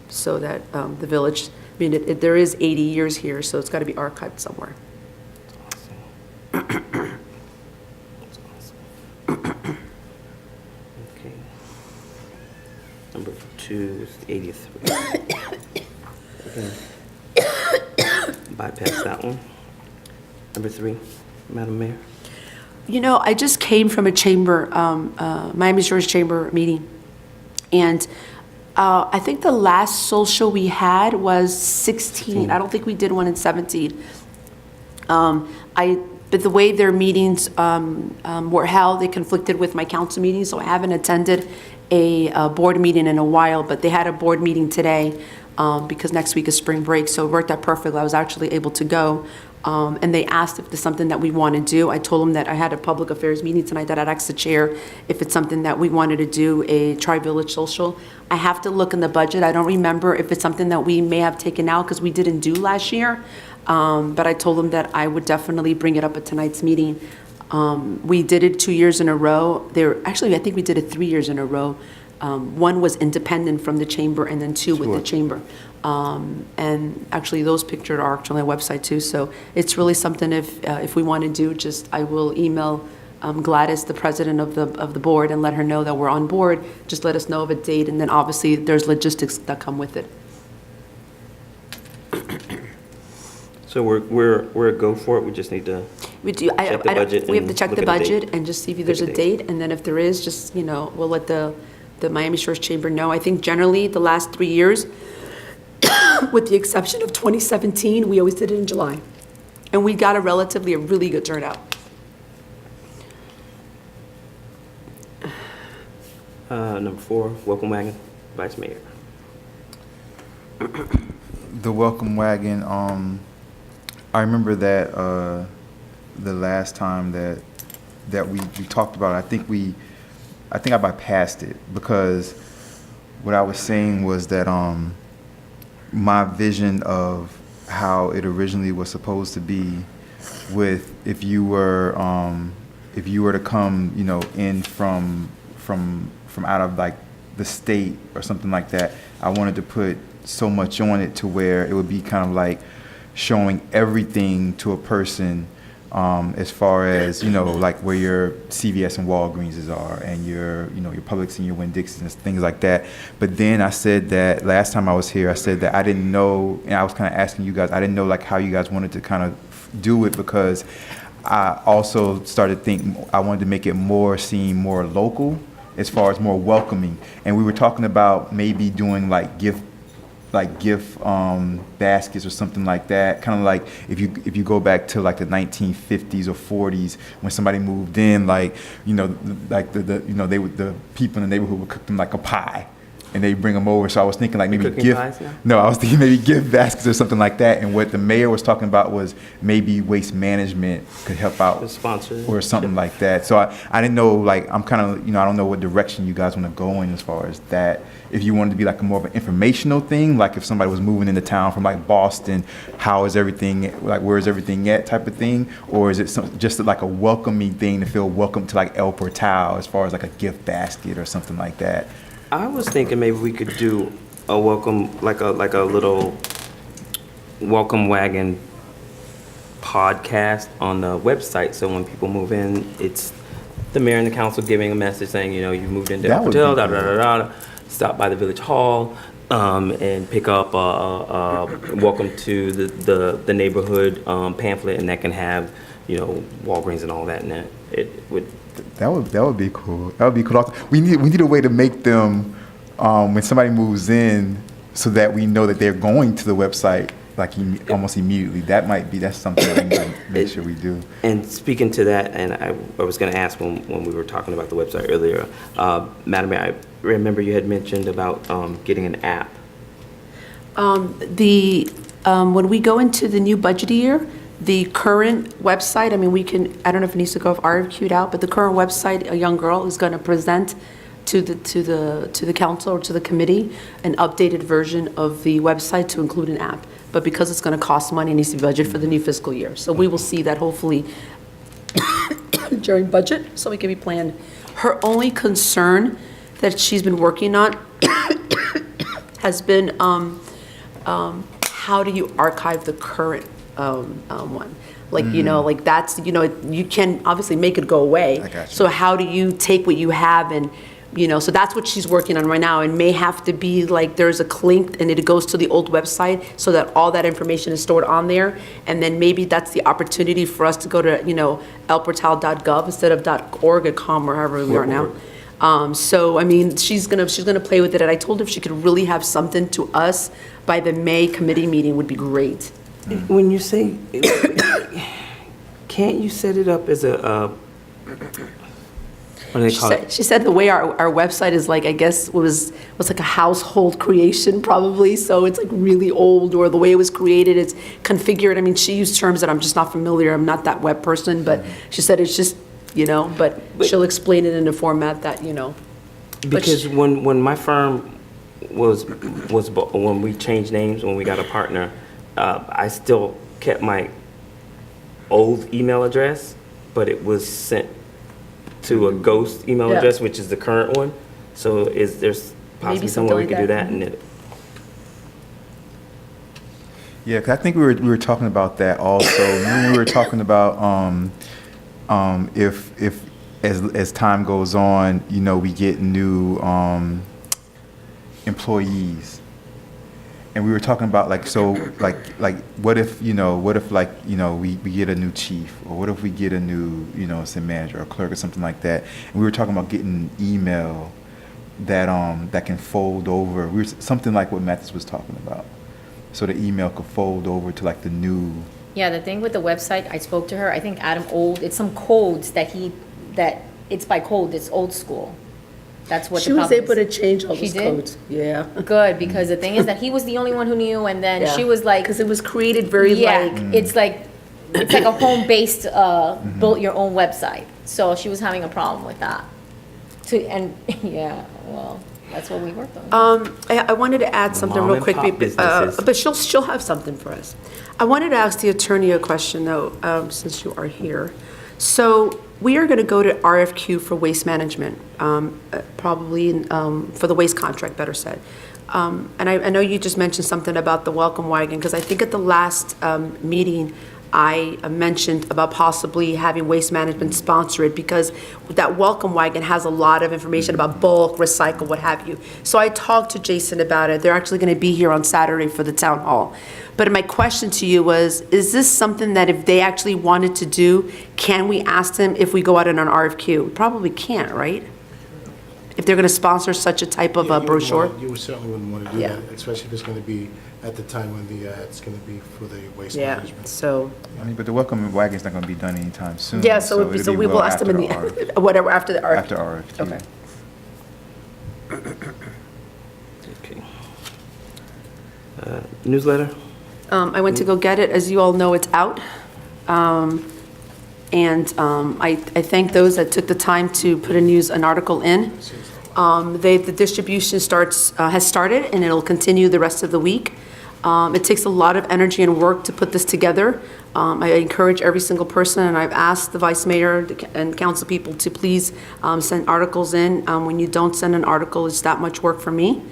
[SPEAKER 1] so that the village, I mean, there is 80 years here, so it's got to be archived somewhere.
[SPEAKER 3] Okay. Number 2 is 83. Okay. Bypass that one. Number 3, Madam Mayor.
[SPEAKER 1] You know, I just came from a chamber, Miami Shores Chamber meeting, and I think the last social we had was 16. I don't think we did one in 17. But the way their meetings were held, they conflicted with my council meetings, so I haven't attended a board meeting in a while, but they had a board meeting today because next week is spring break, so it worked out perfectly. I was actually able to go. And they asked if there's something that we want to do. I told them that I had a public affairs meeting tonight that I'd ask the chair if it's something that we wanted to do, a Tri-Village social. I have to look in the budget. I don't remember if it's something that we may have taken out because we didn't do last year. But I told them that I would definitely bring it up at tonight's meeting. We did it 2 years in a row. Actually, I think we did it 3 years in a row. One was independent from the chamber, and then two with the chamber. And actually, those pictures are actually on the website too. So it's really something if we want to do, I will email Gladys, the president of the board, and let her know that we're on board. Just let us know of a date, and then obviously there's logistics that come with it.
[SPEAKER 3] So we're a go for it. We just need to
[SPEAKER 1] We do.
[SPEAKER 3] check the budget.
[SPEAKER 1] We have to
[SPEAKER 3] and
[SPEAKER 1] check
[SPEAKER 3] look
[SPEAKER 1] the
[SPEAKER 3] at a date.
[SPEAKER 1] budget and just see if there's a date, and then if there is, just, you know, we'll let the Miami Shores Chamber know. I think generally the last 3 years, with the exception of 2017, we always did it in July, and we got a really good turnout.
[SPEAKER 3] Number 4, welcome wagon, Vice Mayor.
[SPEAKER 2] The welcome wagon, I remember that the last time that we talked about it, I think I bypassed it, because what I was saying was that my vision of how it originally was supposed to be, with if you were to come, you know, in from out of like the state or something like that, I wanted to put so much on it to where it would be kind of like showing everything to a person, as far as, you know, like where your CVS and Walgreens are, and your, you know, your Publix and your Winn-Dixie and things like that. But then I said that last time I was here, I said that I didn't know, and I was kind of asking you guys, I didn't know like how you guys wanted to kind of do it, because I also started thinking I wanted to make it seem more local, as far as more welcoming. And we were talking about maybe doing like gift baskets or something like that, kind of like if you go back to like the 1950s or 40s when somebody moved in, like, you know, like the people in the neighborhood would cook them like a pie, and they bring them over. So I was thinking like maybe
[SPEAKER 3] cooking pies now?
[SPEAKER 2] No, I was thinking maybe gift baskets or something like that. And what the mayor was talking about was maybe waste management could help out,
[SPEAKER 3] The sponsor.
[SPEAKER 2] or something like that. So I didn't know, like, I'm kind of, you know, I don't know what direction you guys want to go in as far as that. If you wanted to be like more of an informational thing, like if somebody was moving into town from like Boston, how is everything, like where is everything at type of thing? Or is it just like a welcoming thing to feel welcome to like El Portal, as far as like a gift basket or something like that?
[SPEAKER 3] I was thinking maybe we could do a welcome, like a little welcome wagon podcast on the website. So when people move in, it's the mayor and the council giving a message saying, you know, you moved into
[SPEAKER 2] That
[SPEAKER 3] El
[SPEAKER 2] would
[SPEAKER 3] Portal,
[SPEAKER 2] be
[SPEAKER 3] da da da da. Stop by the village hall. and pick up welcome to the neighborhood pamphlet, and that can have, you know, Walgreens and all that in it. It would,
[SPEAKER 2] That would be cool. That would be cool. We need a way to make them when somebody moves in, so that we know that they're going to the website like almost immediately. That's something that we need to make sure we do.
[SPEAKER 3] and speaking to that, and I was going to ask when we were talking about the website earlier, Madam Mayor, I remember you had mentioned about getting an app.
[SPEAKER 1] When we go into the new budget year, the current website, I mean, I don't know if it needs to go if RFQ'd out, but the current website, a young girl is going to present to the council or to the committee an updated version of the website to include an app. But because it's going to cost money, it needs to be budgeted for the new fiscal year. So we will see that hopefully during budget, so we can be planned. Her only concern that she's been working on has been how do you archive the current one? Like, you know, like that's, you know, you can obviously make it go away.
[SPEAKER 2] I got you.
[SPEAKER 1] So how do you take what you have and, you know, so that's what she's working on right now, and may have to be like, there's a link and it goes to the old website so that all that information is stored on there. And then maybe that's the opportunity for us to go to, you know, elportal.gov instead of .org or .com or however we are now. So, I mean, she's gonna play with it, and I told her if she could really have something to us by the May committee meeting would be great.
[SPEAKER 3] When you say, can't you set it up as a, what do they call it?
[SPEAKER 1] She said the way our website is like, I guess, was like a household creation probably, so it's like really old, or the way it was created, it's configured. I mean, she used terms that I'm just not familiar, I'm not that web person, but she said it's just, you know, but she'll explain it in a format that, you know.
[SPEAKER 3] Because when my firm when we changed names, when we got a partner, I still kept my old email address, but it was sent to a ghost email
[SPEAKER 1] Yeah.
[SPEAKER 3] address, which is the current one. So there's possibly
[SPEAKER 1] something
[SPEAKER 3] somewhere we
[SPEAKER 1] like
[SPEAKER 3] could do
[SPEAKER 1] that.
[SPEAKER 3] that, and it,
[SPEAKER 2] Yeah, 'cause I think we were talking about that also. When we were talking about if as time goes on, you know, we get new employees, and we were talking about like, so like what if we get a new chief, or what if we get a new, you know, say manager or clerk or something like that, and we were talking about getting email that can fold over. Something like what Mathis was talking about. So the email could fold over to like the new.
[SPEAKER 4] Yeah, the thing with the website, I spoke to her, I think Adam it's some codes that it's by code, it's old school. That's what the
[SPEAKER 1] She was
[SPEAKER 4] problem
[SPEAKER 1] able to
[SPEAKER 4] is.
[SPEAKER 1] change all
[SPEAKER 4] She
[SPEAKER 1] those
[SPEAKER 4] did?
[SPEAKER 1] codes. Yeah.
[SPEAKER 4] Good, because the thing is that he was the only one who knew, and then she was like,
[SPEAKER 1] Because it was created very
[SPEAKER 4] yeah,
[SPEAKER 1] like,
[SPEAKER 4] it's like a home-based, built your own website. So she was having a problem with that. Yeah, well, that's what we worked on.
[SPEAKER 1] I wanted to add something
[SPEAKER 3] Mom
[SPEAKER 1] real
[SPEAKER 3] and
[SPEAKER 1] quick,
[SPEAKER 3] pop businesses.
[SPEAKER 1] but she'll have something for us. I wanted to ask the attorney a question, though, since you are here. So we are going to go to RFQ for waste management, probably for the waste contract, better said. And I know you just mentioned something about the welcome wagon, because I think at the last meeting, I mentioned about possibly having Waste Management sponsor it, because that welcome wagon has a lot of information about bulk, recycle, what have you. So I talked to Jason about it. They're actually going to be here on Saturday for the town hall. But my question to you was, is this something that if they actually wanted to do, can we ask them if we go out in an RFQ? We probably can't, right? If they're going to sponsor such a type of
[SPEAKER 6] Yeah,
[SPEAKER 1] a
[SPEAKER 6] you wouldn't
[SPEAKER 1] brochure?
[SPEAKER 6] wanna- You certainly wouldn't want to do
[SPEAKER 1] Yeah.
[SPEAKER 6] that, especially if it's going to be at the time when it's going to be for the waste
[SPEAKER 1] Yeah,
[SPEAKER 6] management.
[SPEAKER 1] so,
[SPEAKER 2] I mean, but the welcome wagon's not going to be done anytime soon.
[SPEAKER 1] yeah, so
[SPEAKER 2] it'll be
[SPEAKER 1] we will
[SPEAKER 2] well
[SPEAKER 1] ask them in
[SPEAKER 2] after the
[SPEAKER 1] the, whatever, after the RFQ.
[SPEAKER 2] After RFQ.
[SPEAKER 1] Okay.
[SPEAKER 3] okay. Newsletter?
[SPEAKER 1] I went to go get it. As you all know, it's out. And I thank those that took the time to put an article in. The distribution has started, and it'll continue the rest of the week. It takes a lot of energy and work to put this together. I encourage every single person, and I've asked the vice mayor and council people to please send articles in. When you don't send an article, it's that much work for me.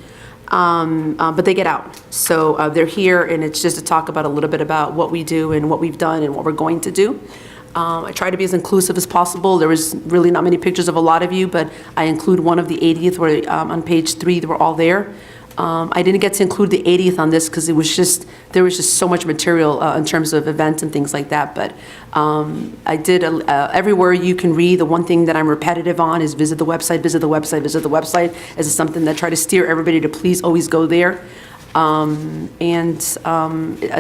[SPEAKER 1] But they get out. So they're here, and it's just to talk about a little bit about what we do and what we've done and what we're going to do. I try to be as inclusive as possible. There was really not many pictures of a lot of you, but I include one of the 80th where on page 3, they were all there. I didn't get to include the 80th on this because there was just so much material in terms of events and things like that. But I did, everywhere you can read, the one thing that I'm repetitive on is visit the website, visit the website, visit the website. This is something that I try to steer everybody to please always go there. As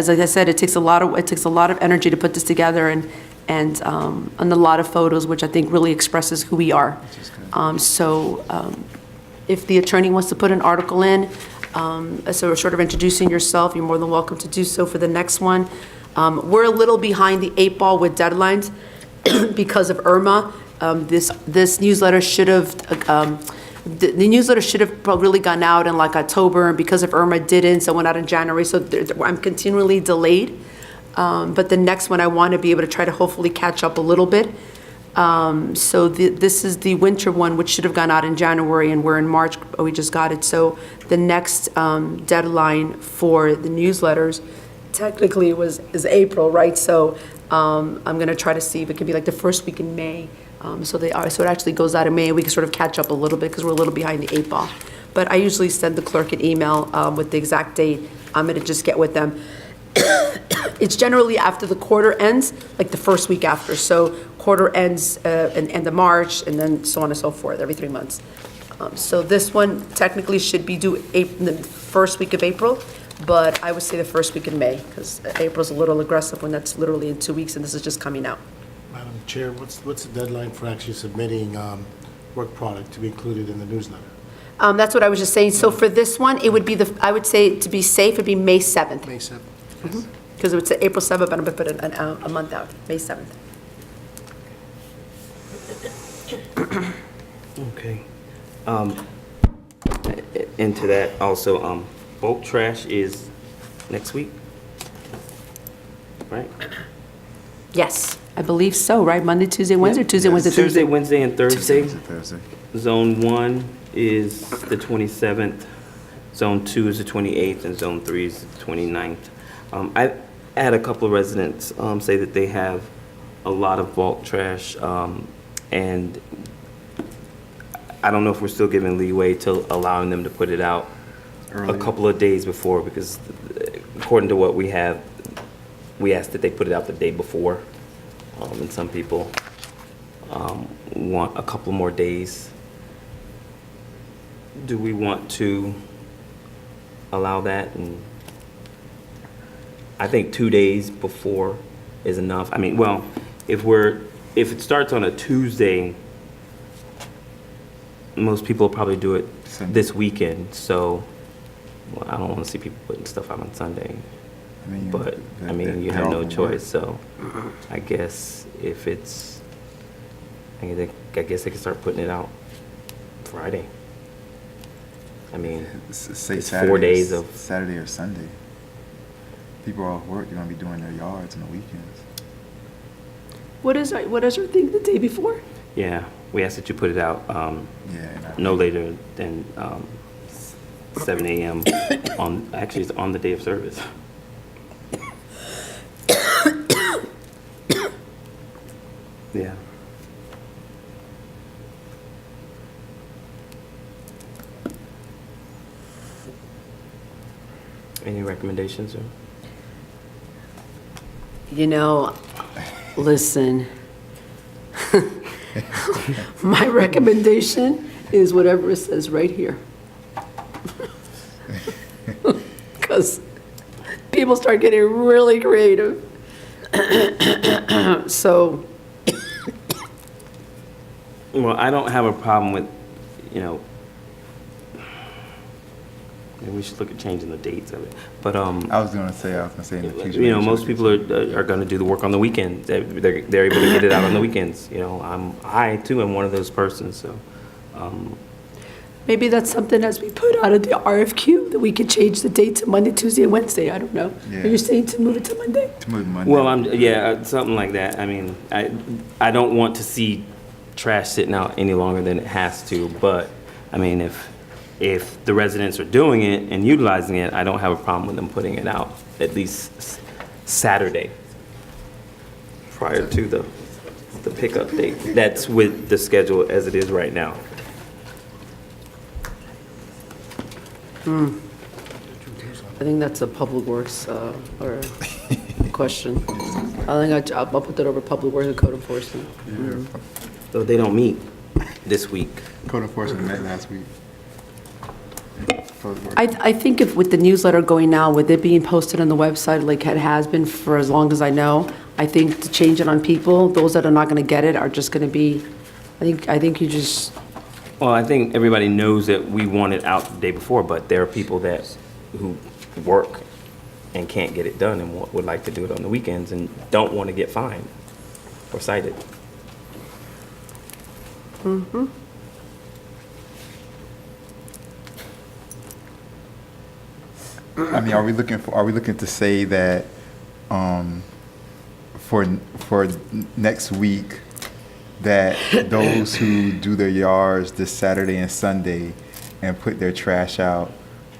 [SPEAKER 1] I said, it takes a lot of energy to put this together and a lot of photos, which I think really expresses who we are. If the attorney wants to put an article in, so sort of introducing yourself, you're more than welcome to do so for the next one. We're a little behind the 8 ball with deadlines because of Irma. This newsletter should have, the newsletter should have really gone out in like October, and because of Irma didn't, so it went out in January, so I'm continually delayed. But the next one, I want to be able to try to hopefully catch up a little bit. This is the winter one, which should have gone out in January, and we're in March, we just got it. So the next deadline for the newsletters technically is April, right? So I'm going to try to see if it could be like the first week in May. So it actually goes out in May, and we can sort of catch up a little bit because we're a little behind the 8 ball. But I usually send the clerk an email with the exact date. I'm going to just get with them. It's generally after the quarter ends, like the first week after. So quarter ends in end of March, and then so on and so forth, every 3 months. So this one technically should be due the first week of April, but I would say the first week in May, because April's a little aggressive when that's literally in 2 weeks, and this is just coming out.
[SPEAKER 6] Madam Chair, what's the deadline for actually submitting work product to be included in the newsletter?
[SPEAKER 1] That's what I was just saying. So for this one, it would be I would say to be safe, it'd be May 7th.
[SPEAKER 6] May 7th.
[SPEAKER 1] Because it would say April 7th, but I'm going to put a month out, May 7th.
[SPEAKER 3] Okay. Into that also, bulk trash is next week, right?
[SPEAKER 1] Yes, I believe so, right? Monday, Tuesday, Wednesday, or Tuesday, Wednesday,
[SPEAKER 3] Tuesday,
[SPEAKER 1] Thursday?
[SPEAKER 3] Wednesday, and Thursday.
[SPEAKER 2] Thursday.
[SPEAKER 3] Zone 1 is the 27th, Zone 2 is the 28th, and Zone 3 is the 29th. I had a couple of residents say that they have a lot of bulk trash, and I don't know if we're still giving leeway to allowing them to put it out a couple of days before, because according to what we have, we asked that they put it out the day before, and some people want a couple more days. Do we want to allow that? And I think 2 days before is enough. I mean, well, if it starts on a Tuesday, most people will probably do it
[SPEAKER 2] Sunday.
[SPEAKER 3] this weekend. So, well, I don't want to see people putting stuff out on Sunday. But I mean, you have no choice. So, I guess if it's, I guess they can start putting it out Friday. I mean,
[SPEAKER 2] Say
[SPEAKER 3] it's
[SPEAKER 2] Saturday,
[SPEAKER 3] 4 days of.
[SPEAKER 2] Saturday or Sunday. People are off work, they're going to be doing their yards on the weekends.
[SPEAKER 1] What is our thing the day before?
[SPEAKER 3] Yeah, we asked that you put it out
[SPEAKER 2] Yeah.
[SPEAKER 3] no later than 7 a.m. Actually, it's on the day of service. Yeah. Any recommendations, sir?
[SPEAKER 1] You know, listen. My recommendation is whatever it says right here. Because people start getting really creative. So,
[SPEAKER 3] Well, I don't have a problem with, maybe we should look at changing the dates of it. But
[SPEAKER 2] I was going to say in the future.
[SPEAKER 3] most people are going to do the work on the weekends. They're able to get it out on the weekends. I too am one of those persons. So,
[SPEAKER 1] maybe that's something as we put out of the RFQ, that we could change the date to Monday, Tuesday, and Wednesday. I don't know.
[SPEAKER 2] Yeah.
[SPEAKER 1] Are you saying to move it to Monday?
[SPEAKER 2] To move Monday.
[SPEAKER 3] well, something like that. I mean, I don't want to see trash sitting out any longer than it has to. But I mean, if the residents are doing it and utilizing it, I don't have a problem with them putting it out at least Saturday prior to the pickup date. That's with the schedule as it is right now.
[SPEAKER 1] I think that's a Public Works or question. I'll put that over Public Works and Code Enforcement.
[SPEAKER 3] So they don't meet this week.
[SPEAKER 2] Code enforcement met last week.
[SPEAKER 1] I think if with the newsletter going now, with it being posted on the website like it has been for as long as I know, I think to change it on people, those that are not going to get it are just going to be, I think you just,
[SPEAKER 3] Well, I think everybody knows that we want it out the day before, but there are people who work and can't get it done and would like to do it on the weekends and don't want to get fined or cited.
[SPEAKER 2] I mean, are we looking to say that, for next week, that those who do their yards this Saturday and Sunday and put their trash out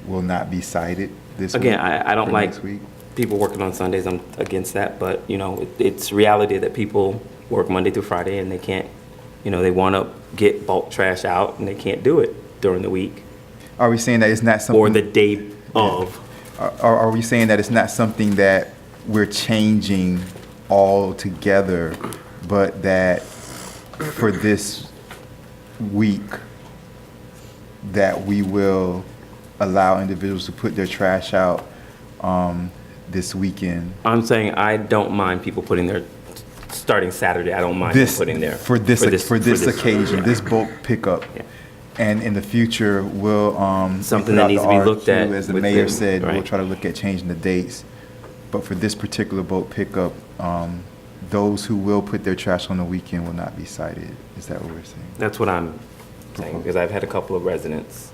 [SPEAKER 2] will not be cited this week?
[SPEAKER 3] Again, I don't
[SPEAKER 2] for
[SPEAKER 3] like
[SPEAKER 2] next week?
[SPEAKER 3] people working on Sundays. I'm against that, but, you know, it's reality that people work Monday through Friday and they can't, you know, they want to get bulk trash out and they can't do it during the week
[SPEAKER 2] Are we saying that it's not something?
[SPEAKER 3] or the day of.
[SPEAKER 2] Are we saying that it's not something that we're changing altogether, but that for this week, that we will allow individuals to put their trash out this weekend?
[SPEAKER 3] I'm saying I don't mind people putting their, starting Saturday, I don't mind them putting their.
[SPEAKER 2] For this occasion,
[SPEAKER 3] yeah.
[SPEAKER 2] this bulk pickup.
[SPEAKER 3] Yeah.
[SPEAKER 2] And in the future, we'll,
[SPEAKER 3] Something
[SPEAKER 2] put
[SPEAKER 3] that
[SPEAKER 2] out
[SPEAKER 3] needs
[SPEAKER 2] the
[SPEAKER 3] to be looked
[SPEAKER 2] RFQ,
[SPEAKER 3] at
[SPEAKER 2] as the
[SPEAKER 3] with
[SPEAKER 2] mayor
[SPEAKER 3] them,
[SPEAKER 2] said, we'll
[SPEAKER 3] right.
[SPEAKER 2] try to look at changing the dates. But for this particular bulk pickup, those who will put their trash on the weekend will not be cited. Is that what we're saying?
[SPEAKER 3] That's what I'm saying, because I've had a couple of residents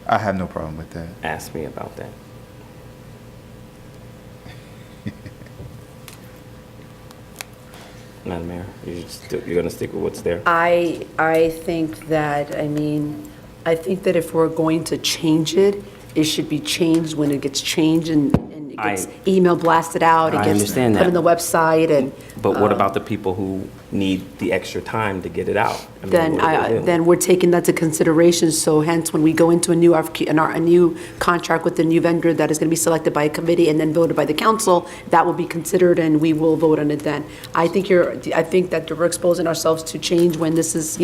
[SPEAKER 2] I have no problem with that.
[SPEAKER 3] ask me about that. Madam Mayor, you're going to stick with what's there?
[SPEAKER 1] I think that, I think that if we're going to change it, it should be changed when it gets changed and it gets email blasted out.
[SPEAKER 3] I
[SPEAKER 1] It gets
[SPEAKER 3] understand
[SPEAKER 1] put
[SPEAKER 3] that.
[SPEAKER 1] on the website and.
[SPEAKER 3] But what about the people who need the extra time to get it out? I mean, what do they do?
[SPEAKER 1] Then we're taking that to consideration, so hence, when we go into a new RFQ, a new contract with the new vendor that is going to be selected by a committee and then voted by the council, that will be considered and we will vote on it then. I think that we're exposing ourselves to change when this is,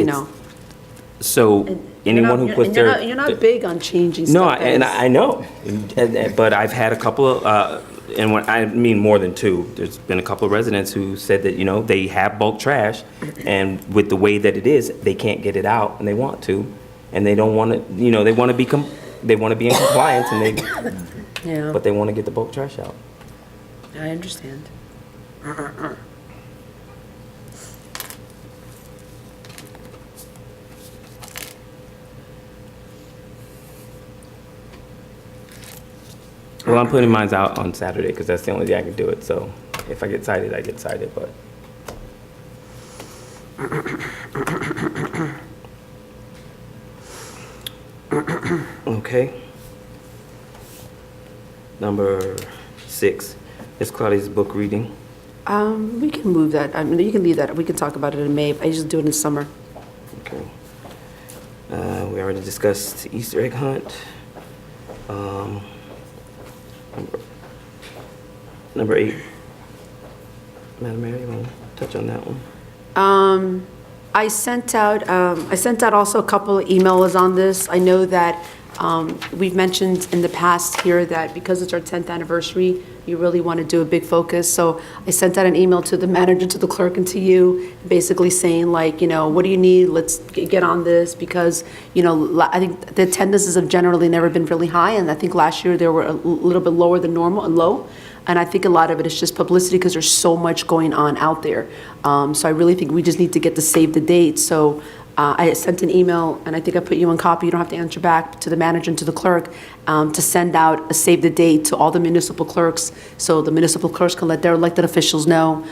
[SPEAKER 3] So anyone who puts their.
[SPEAKER 1] You're not big on changing stuff.
[SPEAKER 3] No, and I know, but I've had a couple of, and when I mean more than two, there's been a couple of residents who said that, they have bulk trash, and with the way that it is, they can't get it out, and they want to, and they don't want to, they want to be, they want to be in compliance, and
[SPEAKER 1] Yeah,
[SPEAKER 3] but they want to get the bulk trash out.
[SPEAKER 1] I understand.
[SPEAKER 3] Well, I'm putting mine out on Saturday, because that's the only day I can do it, so if I get cited, I get cited, but. Okay. Number 6, Ms. Claudia's book reading.
[SPEAKER 1] We can move that, you can leave that, we can talk about it in May, I usually do it in summer.
[SPEAKER 3] Okay. We already discussed Easter egg hunt. Number 8. Madam Mayor, you want to touch on that one?
[SPEAKER 1] I sent out also a couple of emails on this. I know that we've mentioned in the past here that because it's our 10th anniversary, you really want to do a big focus. So I sent out an email to the manager, to the clerk, and to you, basically saying like, what do you need? Let's get on this, because, I think the attendances have generally never been really high, and I think last year they were a little bit lower than normal and low. And I think a lot of it is just publicity, because there's so much going on out there. So I really think we just need to get to save the date. So I sent an email, and I think I put you on copy, you don't have to answer back, to the manager and to the clerk, to send out a save the date to all the municipal clerks, so the municipal clerks can let their elected officials know.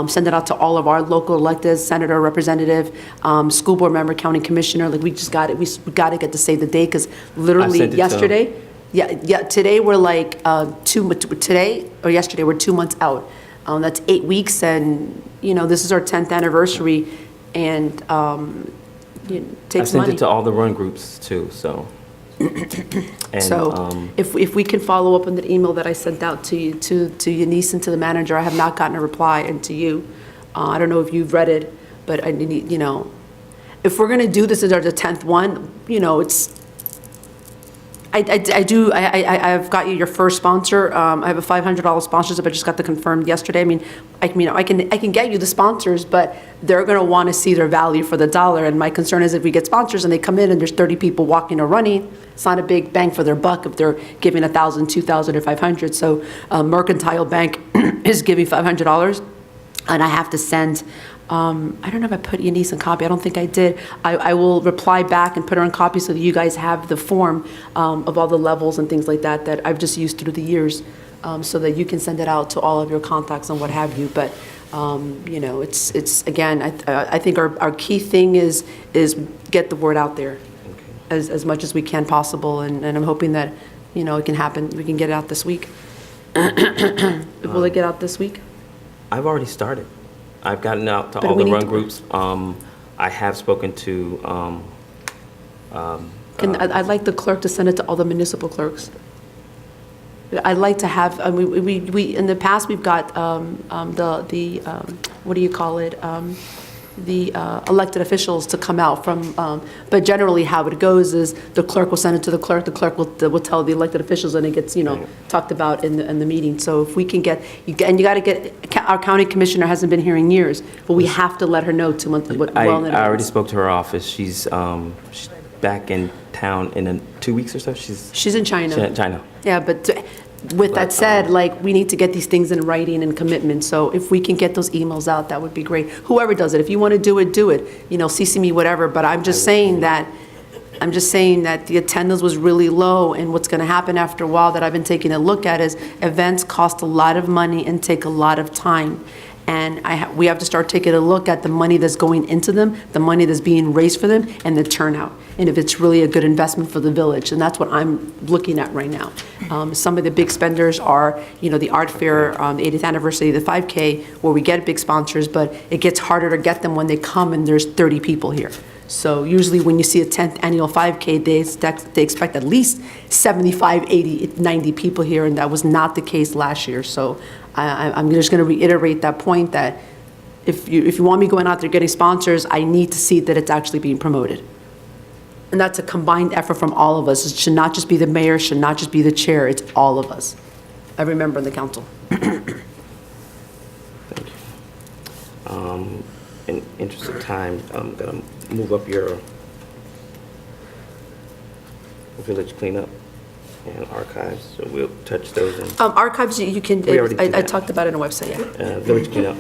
[SPEAKER 1] Send it out to all of our local electeds, senator, representative, school board member, county commissioner. Like, we just got it, we got to get to save the date, because literally
[SPEAKER 3] sent it to-
[SPEAKER 1] yesterday, today we're like, today or yesterday, we're 2 months out. That's 8 weeks, and, this is our 10th anniversary, and it
[SPEAKER 3] I
[SPEAKER 1] takes
[SPEAKER 3] sent
[SPEAKER 1] money.
[SPEAKER 3] it to all the run groups too, so And,
[SPEAKER 1] So if we can follow up on the email that I sent out to you, to Eunice and to the manager, I have not gotten a reply, and to you. I don't know if you've read it, but I need, if we're going to do this as our the 10th one, it's, I've got you your first sponsor. I have a $500 sponsorship. I just got the confirmed yesterday. I can get you the sponsors, but they're going to want to see their value for the dollar. And my concern is if we get sponsors and they come in and there's 30 people walking or running, it's not a big bang for their buck if they're giving $1,000, $2,000, or $500. So Mercantile Bank is giving $500, and I have to send. I don't know if I put Eunice in copy. I don't think I did. I will reply back and put her on copy so that you guys have the form of all the levels and things like that that I've just used through the years, so that you can send it out to all of your contacts and what have you. But it's again, I think our key thing is get the word out there as much as we can possible, and I'm hoping that it can happen. We can get it out this week. Will it get out this week?
[SPEAKER 3] I've already started. I've gotten out to
[SPEAKER 1] But
[SPEAKER 3] all
[SPEAKER 1] we
[SPEAKER 3] the
[SPEAKER 1] need
[SPEAKER 3] run
[SPEAKER 1] to-
[SPEAKER 3] groups. I have spoken to,
[SPEAKER 1] I'd like the clerk to send it to all the municipal clerks. I'd like to have, we in the past, we've got what do you call it? The elected officials to come out from, but generally how it goes is the clerk will send it to the clerk will tell the elected officials, and it gets, talked about in the meeting. So if we can get, and you got to get, our county commissioner hasn't been here in years, but we have to let her know 2 months, well in
[SPEAKER 3] I
[SPEAKER 1] advance.
[SPEAKER 3] already spoke to her office. She's back in town in 2 weeks or so.
[SPEAKER 1] She's in China.
[SPEAKER 3] China.
[SPEAKER 1] Yeah, but with that said, we need to get these things in writing and commitment. So if we can get those emails out, that would be great. Whoever does it, if you want to do it, do it. CC me, whatever. But I'm just saying that the attendance was really low, and what's going to happen after a while that I've been taking a look at is events cost a lot of money and take a lot of time. And we have to start taking a look at the money that's going into them, the money that's being raised for them, and the turnout, and if it's really a good investment for the village. And that's what I'm looking at right now. Some of the big spenders are, the art fair, the 80th anniversary, the 5K, where we get big sponsors, but it gets harder to get them when they come and there's 30 people here. So usually when you see a 10th annual 5K, they expect at least 75, 80, 90 people here, and that was not the case last year. So I'm just going to reiterate that point, that if you want me going out there getting sponsors, I need to see that it's actually being promoted. And that's a combined effort from all of us. It should not just be the mayor, should not just be the chair, it's all of us. Every member of the council.
[SPEAKER 3] In interest of time, I'm going to move up your village cleanup and archives, so we'll touch those in
[SPEAKER 1] Archives, you can,
[SPEAKER 3] We already did
[SPEAKER 1] I
[SPEAKER 3] that.
[SPEAKER 1] talked about it on the website, yeah.
[SPEAKER 3] village cleanup.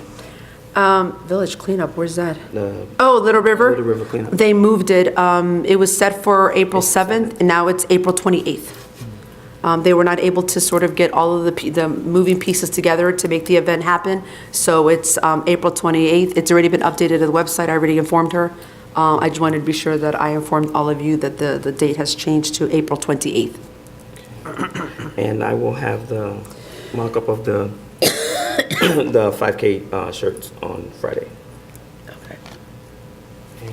[SPEAKER 1] Village cleanup, where's that?
[SPEAKER 3] The
[SPEAKER 1] Oh, Little River?
[SPEAKER 3] Little River cleanup.
[SPEAKER 1] They moved it. It was set for April 7th, and now it's April 28th. They were not able to sort of get all of the moving pieces together to make the event happen, so it's April 28th. It's already been updated to the website. I already informed her. I just wanted to be sure that I informed all of you that the date has changed to April 28th.
[SPEAKER 3] And I will have the mock-up of the the 5K shirts on Friday.
[SPEAKER 1] Okay.
[SPEAKER 3] And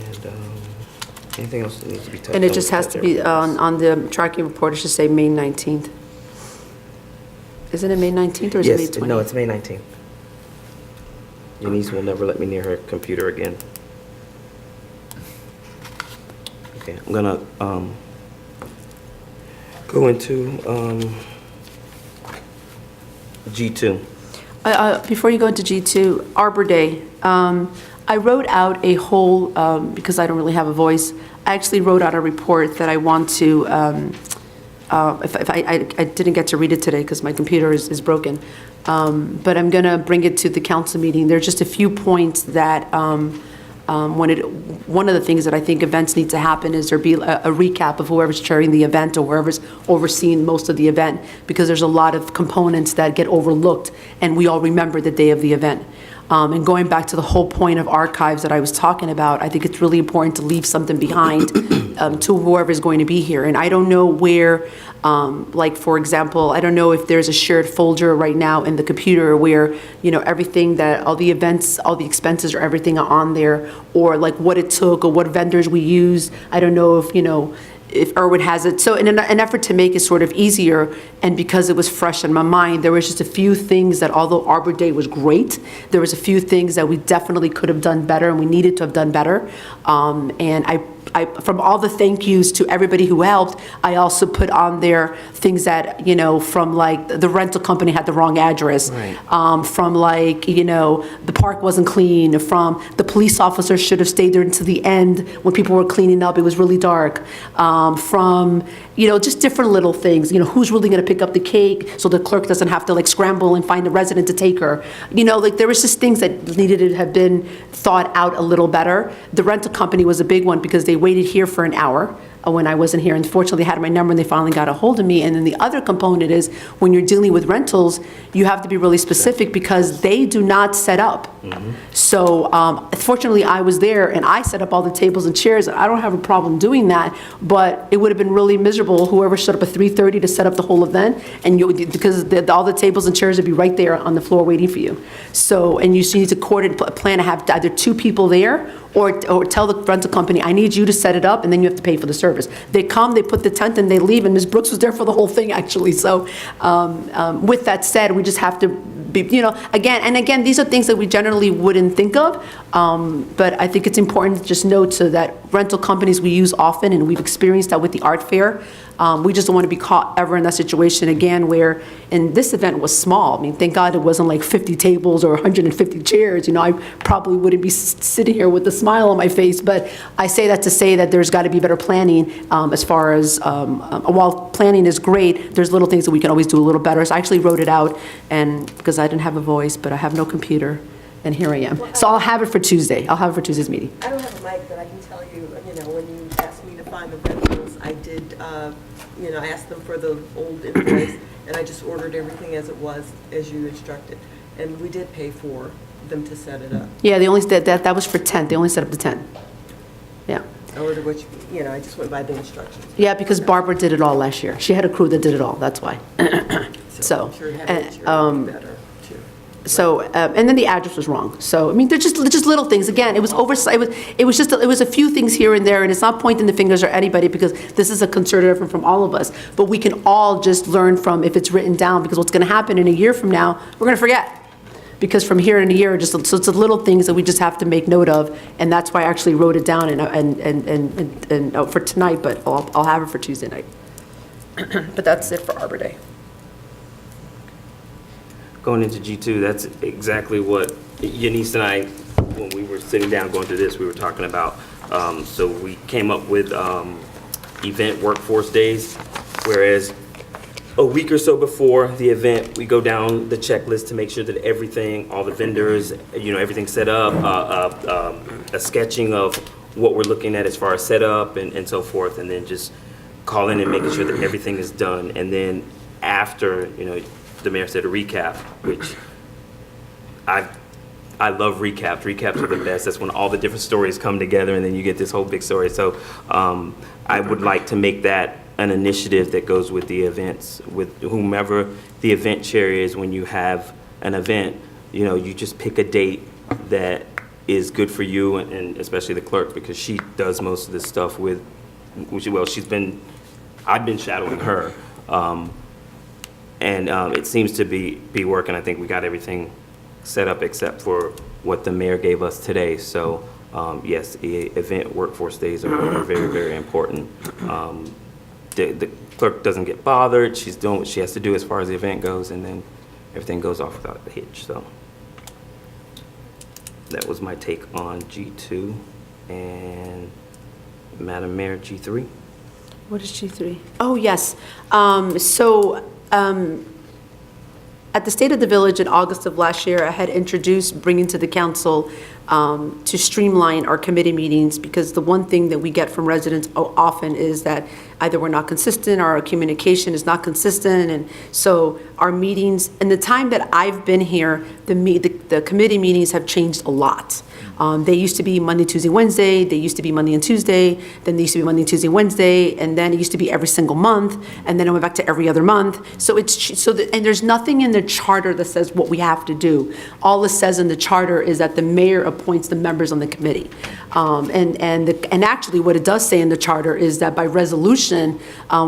[SPEAKER 3] anything else that needs to be touched on?
[SPEAKER 1] And it just has to be on the tracking report, it should say May 19th. Isn't it May 19th or is it May
[SPEAKER 3] Yes,
[SPEAKER 1] 20th?
[SPEAKER 3] no, it's May 19th. Eunice will never let me near her computer again. Okay, I'm gonna go into G2.
[SPEAKER 1] Before you go into G2, Arbor Day, I wrote out a whole, because I don't really have a voice, I actually wrote out a report that I want to, if I didn't get to read it today because my computer is broken, but I'm going to bring it to the council meeting. There's just a few points that, one of the things that I think events need to happen is there be a recap of whoever's chairing the event or whoever's overseeing most of the event, because there's a lot of components that get overlooked and we all remember the day of the event. And going back to the whole point of archives that I was talking about, I think it's really important to leave something behind to whoever's going to be here. And I don't know where, like, for example, I don't know if there's a shared folder right now in the computer where, everything that, all the events, all the expenses or everything are on there, or like what it took or what vendors we use. I don't know if, if Irwin has it. So in an effort to make it sort of easier, and because it was fresh in my mind, there was just a few things that, although Arbor Day was great, there was a few things that we definitely could have done better, and we needed to have done better. And I, from all the thank yous to everybody who helped, I also put on there things that, you know, from like, the rental company had the wrong address.
[SPEAKER 3] Right.
[SPEAKER 1] From like, you know, the park wasn't clean, from the police officer should have stayed there until the end when people were cleaning up, it was really dark. From, you know, just different little things, you know, who's really gonna pick up the cake so the clerk doesn't have to like scramble and find a resident to take her. You know, like there was just things that needed to have been thought out a little better. The rental company was a big one because they waited here for an hour when I wasn't here. Unfortunately, they had my number and they finally got a hold of me. And then the other component is when you're dealing with rentals, you have to be really specific because they do not set up. So fortunately, I was there and I set up all the tables and chairs. I don't have a problem doing that, but it would have been really miserable whoever showed up at 3:30 to set up the whole event, and because all the tables and chairs would be right there on the floor waiting for you. So, and you need to coordinate, plan to have either 2 people there or tell the rental company, I need you to set it up, and then you have to pay for the service. They come, they put the tent, and they leave, and Ms. Brooks was there for the whole thing, actually. So with that said, we just have to be, you know, again, these are things that we generally wouldn't think of, but I think it's important to just note so that rental companies we use often, and we've experienced that with the art fair. We just don't want to be caught ever in that situation again where, and this event was small. I mean, thank God it wasn't like 50 tables or 150 chairs. You know, I probably wouldn't be sitting here with a smile on my face, but I say that to say that there's got to be better planning as far as, while planning is great, there's little things that we can always do a little better. So I actually wrote it out, and because I didn't have a voice, but I have no computer, and here I am. So I'll have it for Tuesday. I'll have it for Tuesday's meeting.
[SPEAKER 7] I don't have a mic, but I can tell you, you know, when you asked me to find the rentals, I did, you know, I asked them for the old invoice, and I just ordered everything as it was, as you instructed. And we did pay for them to set it up.
[SPEAKER 1] Yeah, they only, that was for tent. They only set up the tent. Yeah.
[SPEAKER 7] I ordered which, you know, I just went by the instructions.
[SPEAKER 1] Yeah, because Barbara did it all last year. She had a crew that did it all, that's why. So,
[SPEAKER 7] I'm sure having it here would be better, too.
[SPEAKER 1] So, and then the address was wrong. So, I mean, they're just little things. Again, it was oversight, it was a few things here and there, and it's not pointing the fingers at anybody because this is a concerted effort from all of us. But we can all just learn from if it's written down, because what's gonna happen in a year from now, we're gonna forget. Because from here in a year, so it's the little things that we just have to make note of, and that's why I actually wrote it down and for tonight, but I'll have it for Tuesday night. But that's it for Arbor Day.
[SPEAKER 3] Going into G2, that's exactly what Yanis and I, when we were sitting down going through this, we were talking about. So we came up with event workforce days, whereas a week or so before the event, we go down the checklist to make sure that everything, all the vendors, you know, everything's set up, a sketching of what we're looking at as far as setup and so forth, and then just calling and making sure that everything is done. And then after, you know, the mayor said a recap, which I love recaps. Recaps are the best. That's when all the different stories come together and then you get this whole big story. So I would like to make that an initiative that goes with the events, with whomever the event chair is. When you have an event, you know, you just pick a date that is good for you, and especially the clerk, because she does most of this stuff with, well, I've been shadowing her. And it seems to be working. I think we got everything set up except for what the mayor gave us today. So yes, the event workforce days are very, very important. The clerk doesn't get bothered. She's doing what she has to do as far as the event goes, and then everything goes off without a hitch. So that was my take on G2. And Madam Mayor, G3.
[SPEAKER 1] What is G3? Oh, yes. At the State of the Village in August of last year, I had introduced bringing to the council to streamline our committee meetings, because the one thing that we get from residents often is that either we're not consistent or our communication is not consistent. And so our meetings, in the time that I've been here, the committee meetings have changed a lot. They used to be Monday, Tuesday, Wednesday, they used to be Monday and Tuesday, then they used to be Monday, Tuesday, Wednesday, and then it used to be every single month, and then it went back to every other month. So and there's nothing in the charter that says what we have to do. All it says in the charter is that the mayor appoints the members on the committee. And actually, what it does say in the charter is that by resolution,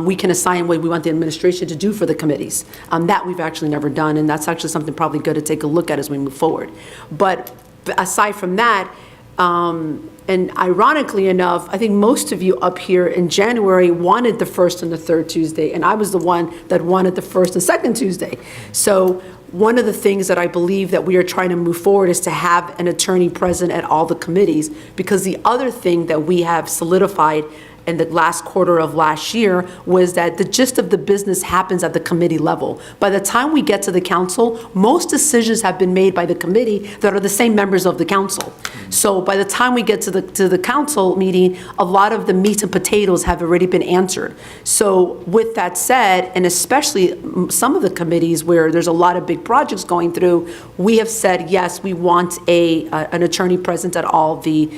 [SPEAKER 1] we can assign what we want the administration to do for the committees. That we've actually never done, and that's actually something probably good to take a look at as we move forward. But aside from that, and ironically enough, I think most of you up here in January wanted the first and the third Tuesday, and I was the one that wanted the first and second Tuesday. So one of the things that I believe that we are trying to move forward is to have an attorney present at all the committees, because the other thing that we have solidified in the last quarter of last year was that the gist of the business happens at the committee level. By the time we get to the council, most decisions have been made by the committee that are the same members of the council. So by the time we get to the council meeting, a lot of the meat and potatoes have already been answered. So with that said, and especially some of the committees where there's a lot of big projects going through, we have said, yes, we want an attorney present at all the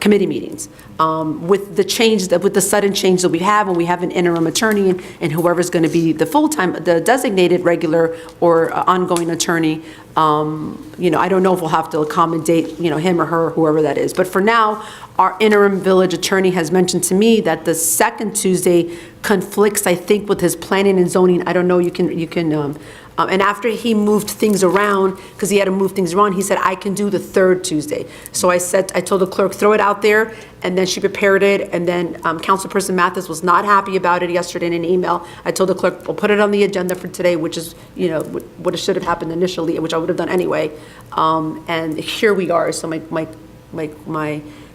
[SPEAKER 1] committee meetings. With the sudden change that we have, when we have an interim attorney and whoever's going to be the the designated regular or ongoing attorney, I don't know if we'll have to accommodate, him or her, whoever that is. But for now, our interim village attorney has mentioned to me that the second Tuesday conflicts, I think, with his planning and zoning. I don't know, you can. And after he moved things around, because he had to move things around, he said, I can do the third Tuesday. So I told the clerk, throw it out there, and then she prepared it, and then Councilperson Mathis was not happy about it yesterday in an email. I told the clerk, we'll put it on the agenda for today, which is, what should have happened initially, which I would have done anyway. And here we are. So my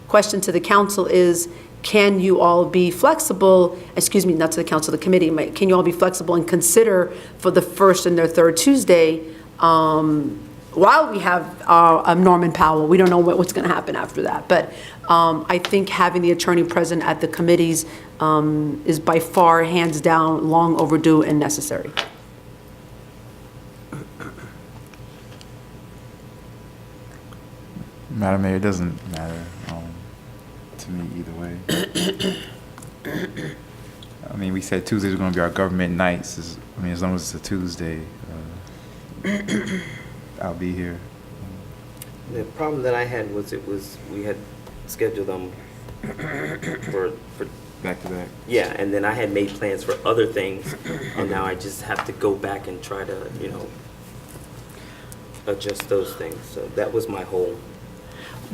[SPEAKER 1] question to the council is, can you all be flexible, excuse me, not to the council, the committee, can you all be flexible and consider for the first and their third Tuesday, while we have Norman Powell? We don't know what's going to happen after that. But I think having the attorney present at the committees is by far, hands down, long overdue and necessary.
[SPEAKER 2] Madam Mayor, it doesn't matter to me either way. I mean, we said Tuesdays are going to be our government nights. As long as it's a Tuesday, I'll be here.
[SPEAKER 3] The problem that I had was we had scheduled them for
[SPEAKER 2] Back to back.
[SPEAKER 3] yeah, and then I had made plans for other things, and now I just have to go back and try to, adjust those things. So that was my whole.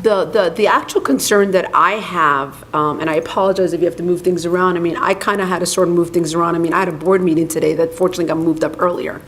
[SPEAKER 1] The actual concern that I have, and I apologize if you have to move things around. I kind of had to sort of move things around. I had a board meeting today that fortunately got moved up earlier.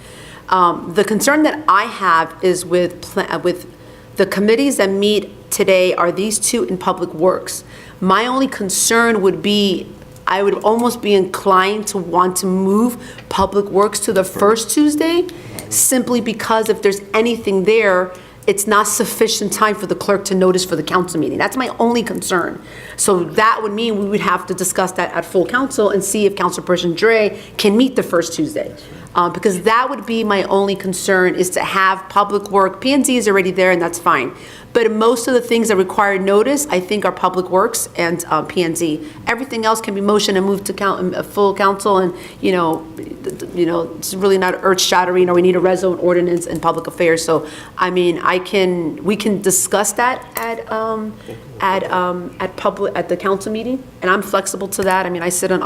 [SPEAKER 1] The concern that I have is with the committees that meet today are these two in Public Works. My only concern would be, I would almost be inclined to want to move Public Works to the first Tuesday, simply because if there's anything there, it's not sufficient time for the clerk to notice for the council meeting. That's my only concern. So that would mean we would have to discuss that at full council and see if Councilperson Dre can meet the first Tuesday. Because that would be my only concern, is to have Public Work. P&Z is already there, and that's fine. But most of the things that require notice, I think, are Public Works and P&Z. Everything else can be motioned and moved to full council, and it's really not earth-shattering, or we need a res zone ordinance in public affairs. So, we can discuss that at the council meeting, and I'm flexible to that. I sit on all